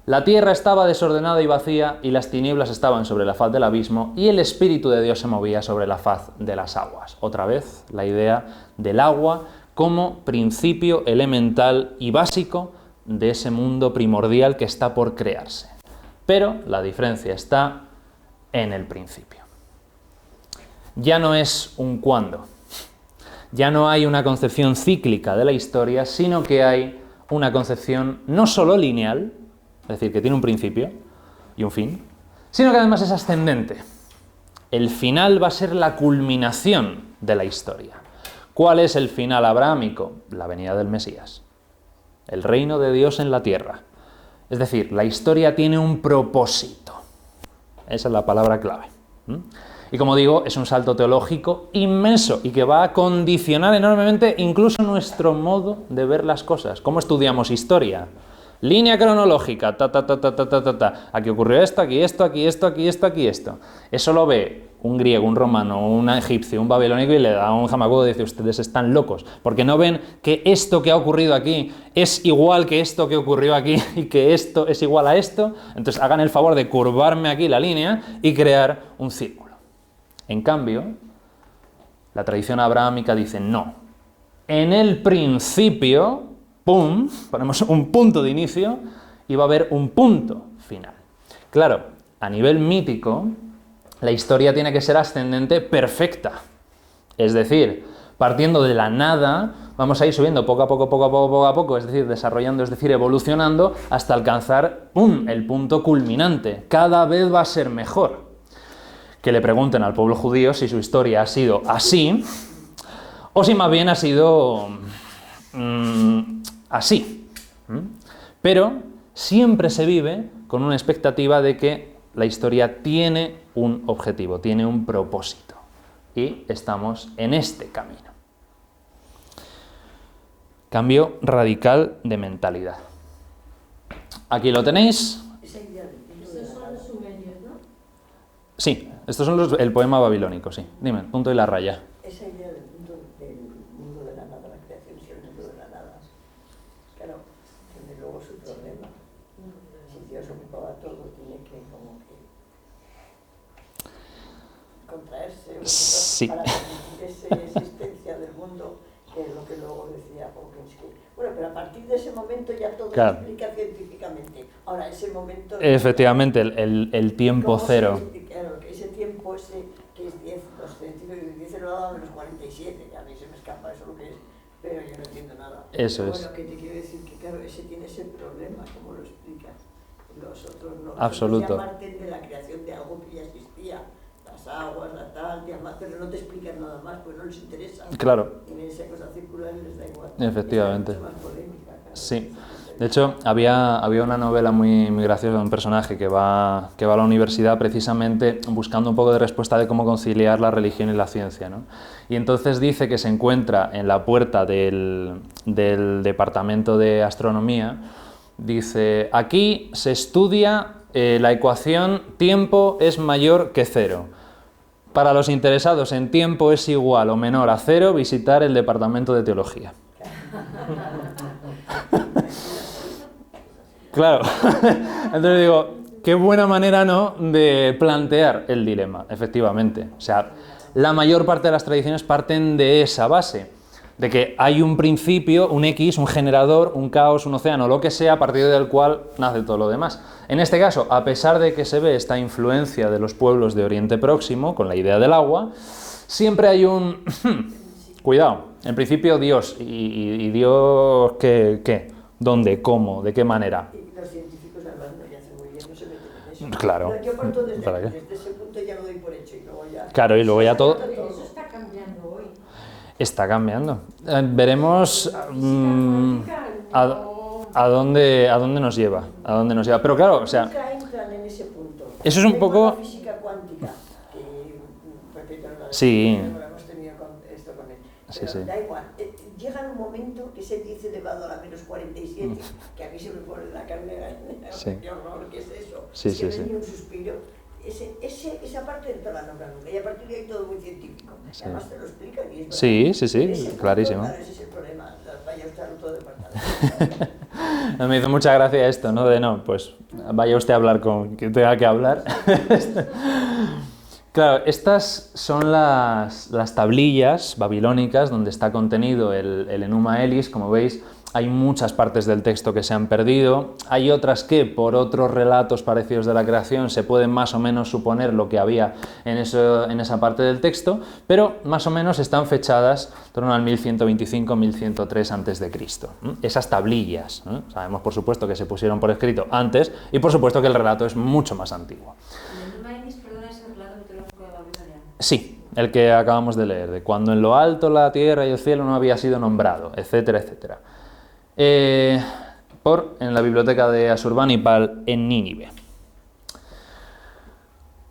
La tierra estaba desordenada y vacía y las tinieblas estaban sobre la faz del abismo y el Espíritu de Dios se movía sobre la faz de las aguas. Otra vez, la idea del agua como principio elemental y básico de ese mundo primordial que está por crearse. Pero la diferencia está en el principio. Ya no es un cuándo. Ya no hay una concepción cíclica de la historia, sino que hay una concepción no solo lineal, es decir, que tiene un principio y un fin, sino que además es ascendente. El final va a ser la culminación de la historia. ¿Cuál es el final abrahámico? La venida del Mesías. El reino de Dios en la tierra. Es decir, la historia tiene un propósito. Esa es la palabra clave. Y como digo, es un salto teológico inmenso y que va a condicionar enormemente incluso nuestro modo de ver las cosas. ¿Cómo estudiamos historia? Línea cronológica, Aquí ocurrió esto, aquí esto, aquí esto, aquí esto, aquí esto. Eso lo ve un griego, un romano, un egipcio, un babilónico y le da un jamacudo y dice, ustedes están locos, porque no ven que esto que ha ocurrido aquí es igual que esto que ocurrió aquí y que esto es igual a esto. Entonces hagan el favor de curvarme aquí la línea y crear un círculo. En cambio, la tradición abrahámica dice no. En el principio, ¡pum!, ponemos un punto de inicio y va a haber un punto final. Claro, a nivel mítico, la historia tiene que ser ascendente perfecta. Es decir, partiendo de la nada, vamos a ir subiendo poco a poco, es decir, desarrollando, es decir, evolucionando, hasta alcanzar el punto culminante. Cada vez va a ser mejor. Que le pregunten al pueblo judío si su historia ha sido así, o si más bien ha sido así. Pero siempre se vive con una expectativa de que la historia tiene un objetivo, tiene un propósito. Y estamos en este camino. Cambio radical de mentalidad. Aquí lo tenéis. Esa idea del punto de Estos la son nada, los sumerios, ¿no? Sí, estos son el poema babilónico, sí. Dime, el punto y la raya. esa idea del mundo de la nada, la creación y el mundo de la nada, claro, tiene luego su problema. Si Dios ocupaba todo, tiene que como que contraerse Sí. para permitir esa existencia del mundo, que es lo que luego decía Hawkins. Bueno, pero a partir de ese momento ya todo Claro. se explica científicamente. Ahora, ese momento... Efectivamente, el tiempo ¿cómo cero. claro, que ese tiempo que es 10, los científicos dicen lo ha dado menos 47, que a mí se me escapa eso lo que es, pero yo no entiendo nada. Eso Pero es. bueno, que te quiero decir que claro, ese tiene ese problema, ¿cómo lo explicas? Los otros no. Absoluto. Los otros ya parten de la creación de algo que ya existía, las aguas, la tal, pero no te explican nada más, pues no les interesa. Claro. Tienen esa cosa circular y les da igual. Efectivamente. Es mucho más polémica, claro. Sí. De hecho, había una novela muy graciosa de un personaje que va a la universidad precisamente buscando un poco de respuesta de cómo conciliar la religión y la ciencia, ¿no? Y entonces dice que se encuentra en la puerta del departamento de astronomía, dice, aquí se estudia la ecuación tiempo es mayor que cero. Para los interesados en tiempo es igual o menor a cero, visitar el departamento de teología. Claro, entonces digo, qué buena manera, ¿no?, de plantear el dilema, efectivamente. O sea, la mayor parte de las tradiciones parten de esa base, de que hay un principio, un X, un generador, un caos, un océano, lo que sea, a partir del cual nace todo lo demás. En este caso, a pesar de que se ve esta influencia de los pueblos de Oriente Próximo, con la idea del agua, siempre hay un... Cuidado, en principio Dios, ¿y Dios qué? ¿Dónde? ¿Cómo? ¿De qué manera? Y los científicos además no le hacen muy bien, no se meten en eso. Claro. No, yo parto ¿Para qué? desde ese punto ya lo doy por hecho y luego ya... Claro, y luego ya todo... Eso está cambiando hoy. Está cambiando. Veremos a dónde nos lleva. A dónde nos lleva. Pero claro, o sea, Nunca entran en ese punto. eso es un Tengo poco- la física cuántica, que, repito, no la Sí. no la hemos tenido esto con él. Sí, Pero sí. da igual. Llega un momento que se dice elevado a la menos 47, que a mí se me pone la carne de gallina. Sí. Qué horror, ¿qué es eso? Sí, es que sí, no hay sí. ni un suspiro. Esa parte entra la nombra nunca. Y a partir de ahí todo muy científico. Sí. Además te lo explican y es verdad. Sí, sí, sí, En ese punto, clarísimo. claro, ese es el problema. Vaya usted al autodepartamento. Me hizo mucha gracia esto, ¿no? De no, pues vaya usted a hablar con quien tenga que hablar. Claro, estas son las tablillas babilónicas donde está contenido el Enuma Elis. Como veis, hay muchas partes del texto que se han perdido. Hay otras que, por otros relatos parecidos de la creación, se pueden más o menos suponer lo que había en esa parte del texto, pero más o menos están fechadas en torno al 1125-1103 a.C. Esas tablillas, ¿no? Sabemos, por supuesto, que se pusieron por escrito antes y, por supuesto, que el relato es mucho más antiguo. El Enuma Elis, perdona, es el relato mitológico de Babilonia. Sí, el que acabamos de leer, de cuando en lo alto la tierra y el cielo no había sido nombrado, etcétera, etcétera. En la biblioteca de Asurbanipal en Nínive.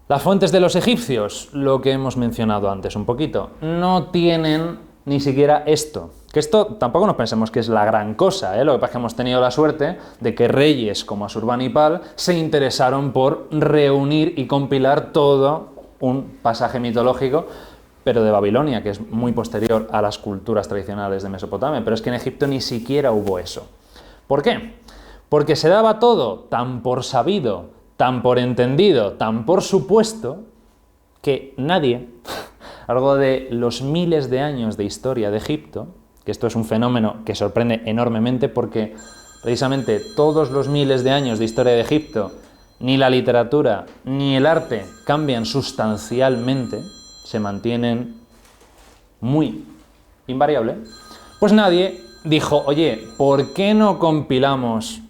Las fuentes de los egipcios, lo que hemos mencionado antes un poquito, no tienen ni siquiera esto. Que esto tampoco nos pensemos que es la gran cosa, ¿eh? Lo que pasa es que hemos tenido la suerte de que reyes como Asurbanipal se interesaron por reunir y compilar todo un pasaje mitológico, pero de Babilonia, que es muy posterior a las culturas tradicionales de Mesopotamia. Pero es que en Egipto ni siquiera hubo eso. ¿Por qué? Porque se daba todo tan por sabido, tan por entendido, tan por supuesto, que nadie, a lo largo de los miles de años de historia de Egipto, que esto es un fenómeno que sorprende enormemente porque precisamente todos los miles de años de historia de Egipto, ni la literatura ni el arte cambian sustancialmente, se mantienen muy invariable, pues nadie dijo, oye, ¿por qué no compilamos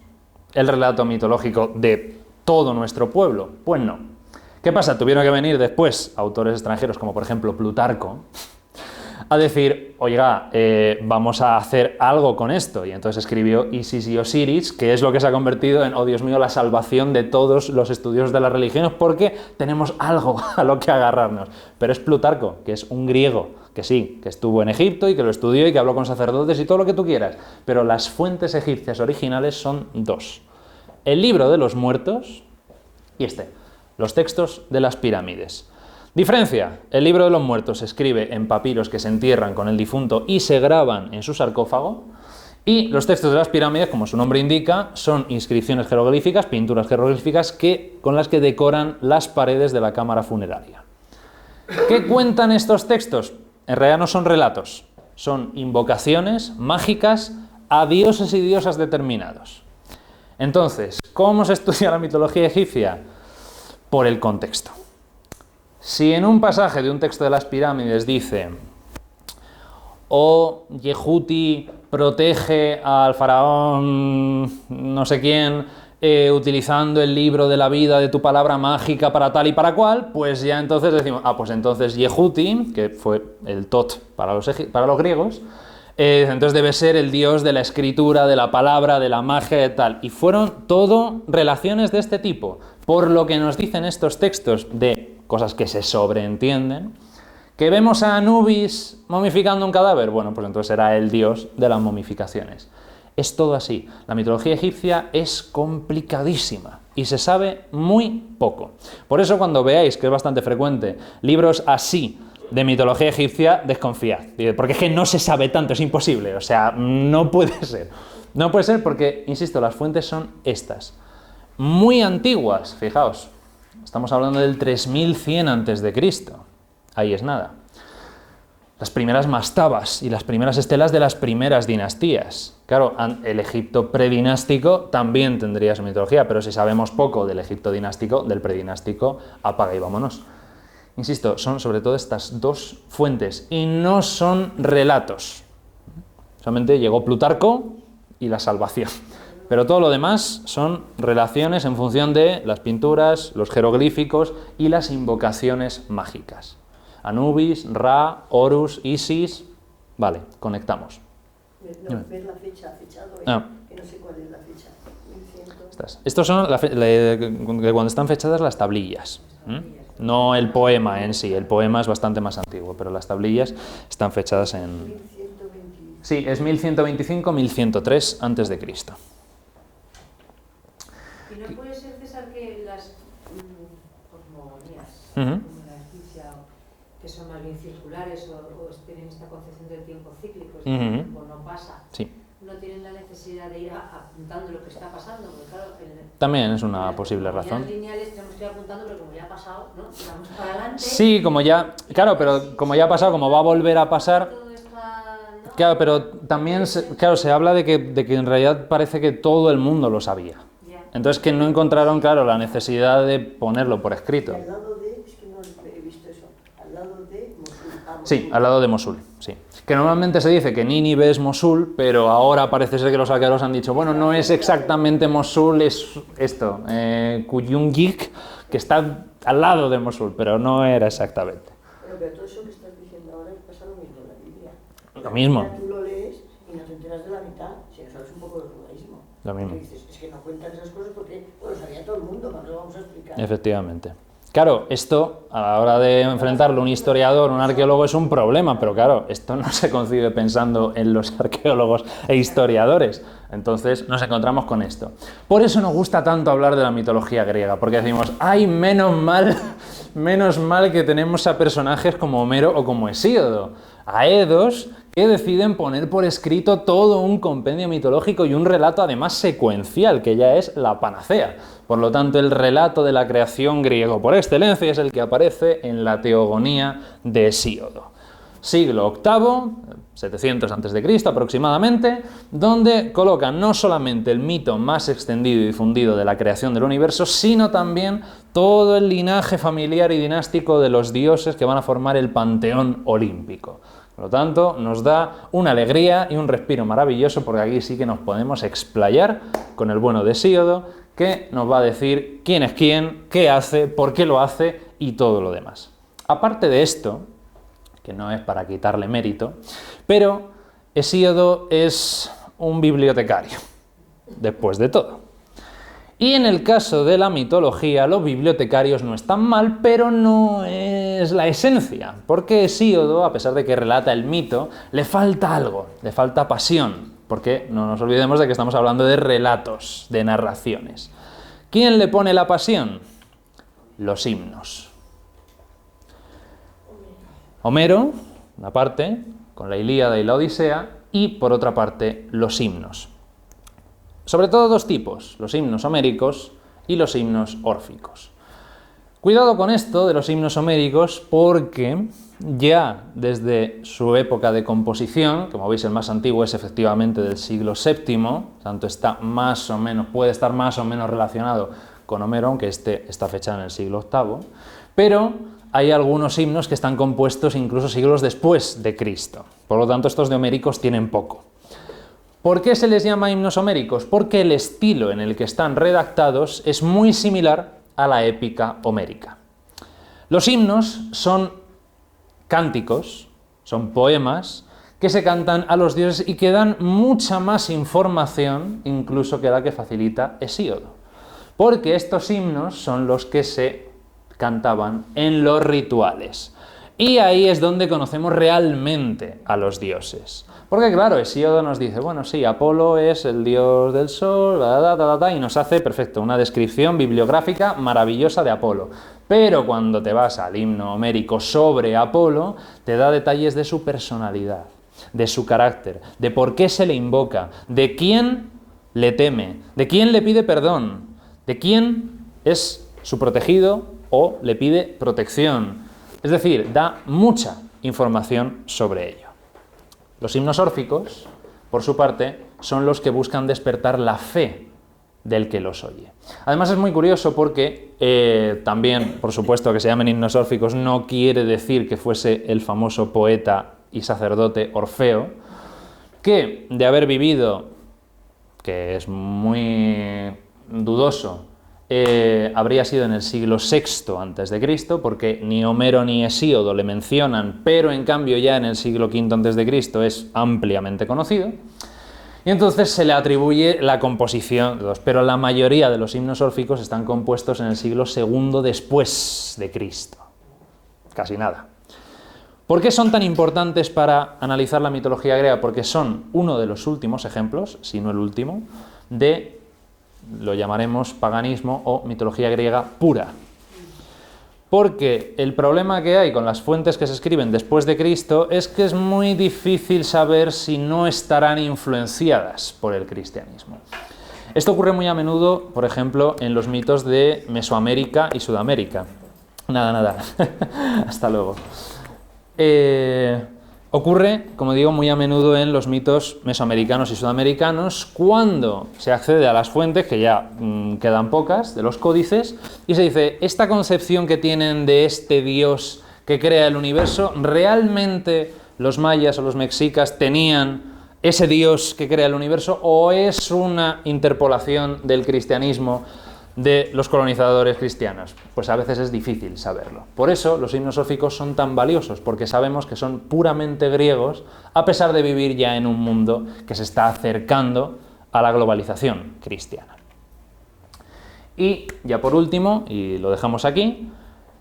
el relato mitológico de todo nuestro pueblo? Pues no. ¿Qué pasa? Tuvieron que venir después autores extranjeros, como por ejemplo Plutarco, a decir, oiga, vamos a hacer algo con esto. Y entonces escribió Isis y Osiris, que es lo que se ha convertido en, oh Dios mío, la salvación de todos los estudiosos de las religiones, porque tenemos algo a lo que agarrarnos. Pero es Plutarco, que es un griego, que sí, que estuvo en Egipto y que lo estudió y que habló con sacerdotes y todo lo que tú quieras. Pero las fuentes egipcias originales son dos. el libro de los muertos y los textos de las pirámides. Diferencia, el libro de los muertos se escribe en papiros que se entierran con el difunto y se graban en su sarcófago, y los textos de las pirámides, como su nombre indica, son inscripciones jeroglíficas, pinturas jeroglíficas con las que decoran las paredes de la cámara funeraria. ¿Qué cuentan estos textos? En realidad no son relatos, son invocaciones mágicas a dioses y diosas determinados. Entonces, ¿cómo se estudia la mitología egipcia? Por el contexto. Si en un pasaje de un texto de las pirámides dice: "Oh, Yehuti protege al faraón no sé quién utilizando el libro de la vida de tu palabra mágica para tal y para cual", pues ya entonces decimos, pues entonces Yehuti, que fue el Tot para los griegos, entonces debe ser el dios de la escritura, de la palabra, de la magia y tal. Y fueron todo relaciones de este tipo, por lo que nos dicen estos textos de cosas que se sobreentienden. ¿Que vemos a Anubis momificando un cadáver? Bueno, pues entonces era el dios de las momificaciones. Es todo así. La mitología egipcia es complicadísima y se sabe muy poco. Por eso cuando veáis, que es bastante frecuente, libros así de mitología egipcia, desconfiad. Porque es que no se sabe tanto, es imposible. O sea, no puede ser. No puede ser porque, insisto, las fuentes son estas. Muy antiguas, fijaos. Estamos hablando del 3100 a.C. Ahí es nada. Las primeras mastabas y las primeras estelas de las primeras dinastías. Claro, el Egipto predinástico también tendría su mitología, pero si sabemos poco del Egipto dinástico, del predinástico, apaga y vámonos. Insisto, son sobre todo estas dos fuentes y no son relatos. Solamente llegó Plutarco y la salvación. Pero todo lo demás son relaciones en función de las pinturas, los jeroglíficos y las invocaciones mágicas. Anubis, Ra, Horus, Isis. Vale, conectamos. Ver la fecha, fechado, que no sé cuál es la fecha. 1100. Estos son de cuando están fechadas las tablillas. No el poema en sí, el poema es bastante más antiguo, pero las tablillas están fechadas en... 1125. Sí, es 1125-1103 antes de Cristo. ¿Y no puede ser, César, que las cosmogonías, Ujú. como la egipcia, que son más bien circulares o tienen esta concepción del tiempo cíclico, es decir, Ujú. el tiempo no pasa, Sí. no tienen la necesidad de ir apuntando lo que está pasando? Porque claro, También es una las posible razón. cosmogonías lineales tenemos que ir apuntando, pero como ya ha pasado, ¿no? Vamos para adelante. Sí, como ya... Claro, pero como ya ha pasado, como va a volver a pasar... Todo está, ¿no? Claro, pero también se habla de que en realidad parece que todo el mundo lo sabía. Ya. Entonces que no encontraron, claro, la necesidad de ponerlo por escrito. Y al lado de, es que no he visto eso, al lado de Mosul. Sí, al lado de Mosul, sí. Que normalmente se dice que Nínive es Mosul, pero ahora parece ser que los arqueólogos han dicho, bueno, no es exactamente Mosul, es esto, Kuyunjik, que está al lado de Mosul, pero no era exactamente. Pero todo eso que estás diciendo ahora pasa lo mismo en la Biblia. Lo mismo. La Biblia tú lo lees y no te enteras de la mitad, si no sabes un poco del judaísmo. Lo mismo. Porque dices, es que no cuentan esas cosas porque lo sabía todo el mundo, no lo vamos a explicar. Efectivamente. Claro, esto a la hora de enfrentarlo un historiador, un arqueólogo es un problema, pero claro, esto no se concibe pensando en los arqueólogos e historiadores. Entonces nos encontramos con esto. Por eso nos gusta tanto hablar de la mitología griega, porque decimos, ¡ay, menos mal que tenemos a personajes como Homero o como Hesíodo! Aedos que deciden poner por escrito todo un compendio mitológico y un relato además secuencial, que ya es la panacea. Por lo tanto, el relato de la creación griego por excelencia es el que aparece en la Teogonía de Hesíodo. Siglo VIII, 700 a.C. aproximadamente, donde colocan no solamente el mito más extendido y difundido de la creación del universo, sino también todo el linaje familiar y dinástico de los dioses que van a formar el panteón olímpico. Por lo tanto, nos da una alegría y un respiro maravilloso, porque aquí sí que nos podemos explayar con el bueno de Hesíodo, que nos va a decir quién es quién, qué hace, por qué lo hace y todo lo demás. Aparte de esto, que no es para quitarle mérito, pero Hesíodo es un bibliotecario, después de todo. Y en el caso de la mitología, los bibliotecarios no están mal, pero no es la esencia, porque Hesíodo, a pesar de que relata el mito, le falta algo, le falta pasión porque no nos olvidemos de que estamos hablando de relatos, de narraciones. ¿Quién le pone la pasión? Los himnos. Homero, una parte, con la Ilíada y la Odisea, y por otra parte, los himnos. Sobre todo dos tipos, los himnos homéricos y los himnos órficos. Cuidado con esto de los himnos homéricos porque ya desde su época de composición, como veis el más antiguo es efectivamente del siglo VII, tanto está más o menos, puede estar más o menos relacionado con Homero, aunque este está fechado en el siglo VIII, pero hay algunos himnos que están compuestos incluso siglos después de Cristo. Por lo tanto, estos de homéricos tienen poco. ¿Por qué se les llama himnos homéricos? Porque el estilo en el que están redactados es muy similar a la épica homérica. Los himnos son cánticos, son poemas que se cantan a los dioses y que dan mucha más información incluso que la que facilita Hesíodo. Porque estos himnos son los que se cantaban en los rituales. Y ahí es donde conocemos realmente a los dioses. Porque claro, Hesíodo nos dice, bueno, sí, Apolo es el dios del sol, y nos hace, perfecto, una descripción bibliográfica maravillosa de Apolo. Pero cuando te vas al himno homérico sobre Apolo, te da detalles de su personalidad, de su carácter, de por qué se le invoca, de quién le teme, de quién le pide perdón, de quién es su protegido o le pide protección. Es decir, da mucha información sobre ello. Los himnos órficos, por su parte, son los que buscan despertar la fe del que los oye. Además es muy curioso porque también, por supuesto, que se llamen himnos órficos no quiere decir que fuese el famoso poeta y sacerdote Orfeo, que de haber vivido, que es muy dudoso, habría sido en el siglo VI a.C., porque ni Homero ni Hesíodo le mencionan, pero en cambio ya en el siglo V a.C. es ampliamente conocido, y entonces se le atribuye la composición de dos, pero la mayoría de los himnos órficos están compuestos en el siglo II después de Cristo, casi nada. ¿Por qué son tan importantes para analizar la mitología griega? Porque son uno de los últimos ejemplos, si no el último, de lo llamaremos paganismo o mitología griega pura. Porque el problema que hay con las fuentes que se escriben después de Cristo es que es muy difícil saber si no estarán influenciadas por el cristianismo. Esto ocurre muy a menudo, por ejemplo, en los mitos de Mesoamérica y Sudamérica. Nada. Hasta luego. Ocurre, como digo, muy a menudo en los mitos mesoamericanos y sudamericanos cuando se accede a las fuentes, que ya quedan pocas, de los códices, y se dice, esta concepción que tienen de este Dios que crea el universo, ¿realmente los mayas o los mexicas tenían ese Dios que crea el universo o es una interpolación del cristianismo de los colonizadores cristianos? Pues a veces es difícil saberlo. Por eso los himnos órficos son tan valiosos, porque sabemos que son puramente griegos, a pesar de vivir ya en un mundo que se está acercando a la globalización cristiana. Y ya por último, y lo dejamos aquí,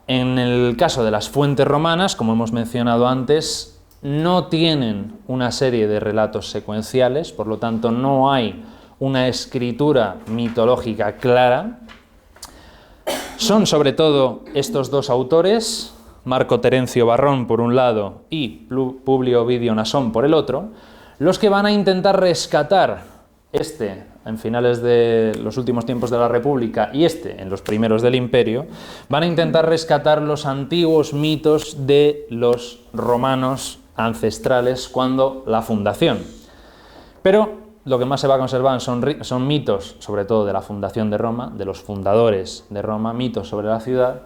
en el caso de las fuentes romanas, como hemos mencionado antes, no tienen una serie de relatos secuenciales, por lo tanto no hay una escritura mitológica clara. Son sobre todo estos dos autores, Marco Terencio Varrón por un lado y Publio Ovidio Nasón por el otro, los que van a intentar rescatar en finales de los últimos tiempos de la República y en los primeros del Imperio, van a intentar rescatar los antiguos mitos de los romanos ancestrales cuando la fundación. Pero lo que más se va a conservar son mitos, sobre todo de la fundación de Roma, de los fundadores de Roma, mitos sobre la ciudad,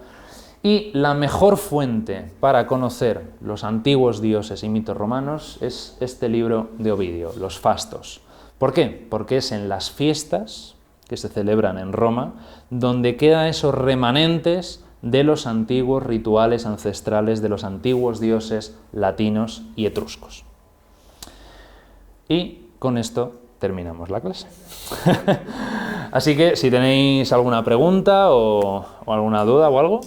y la mejor fuente para conocer los antiguos dioses y mitos romanos es este libro de Ovidio, Los Fastos. ¿Por qué? Porque es en las fiestas que se celebran en Roma donde quedan esos remanentes de los antiguos rituales ancestrales de los antiguos dioses latinos y etruscos. Y con esto terminamos la clase. Así que si tenéis alguna pregunta o alguna duda o algo.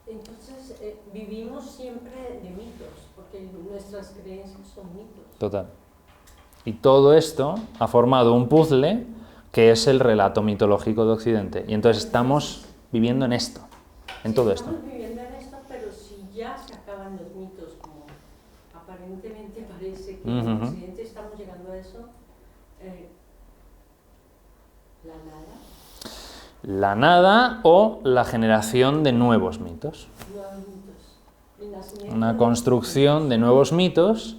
Entonces, vivimos siempre de mitos, porque nuestras creencias son mitos. Total. Y todo esto ha formado un puzzle que es el relato mitológico de Occidente. Y entonces estamos viviendo en esto, en todo esto. Estamos viviendo en esto, pero si ya se acaban los mitos, como aparentemente parece que en Occidente estamos llegando a eso, la nada, La nada o la generación de nuevos mitos. nuevos mitos, el nacimiento Una de- construcción de nuevos mitos,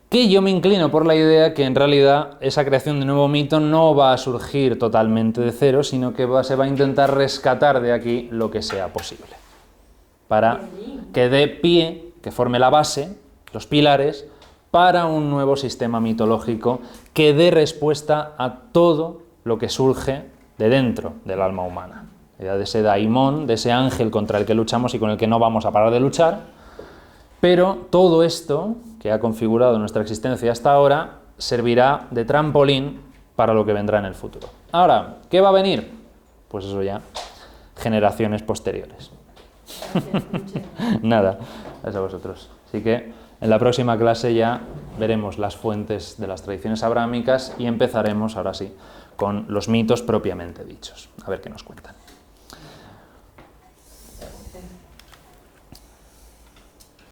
que yo me inclino por la idea que en realidad esa creación de nuevo mito no va a surgir totalmente de cero, sino que se va a intentar rescatar de aquí lo que sea posible, para que dé pie, que forme la base, los pilares, para un nuevo sistema mitológico que dé respuesta a todo lo que surge de dentro del alma humana. La idea de ese daimón, de ese ángel contra el que luchamos y con el que no vamos a parar de luchar, pero todo esto que ha configurado nuestra existencia hasta ahora servirá de trampolín para lo que vendrá en el futuro. Ahora, ¿qué va a venir? Pues eso ya, generaciones posteriores. Nada, gracias a vosotros. Así que en la próxima clase ya veremos las fuentes de las tradiciones abrámicas y empezaremos, ahora sí, con los mitos propiamente dichos. A ver qué nos cuentan.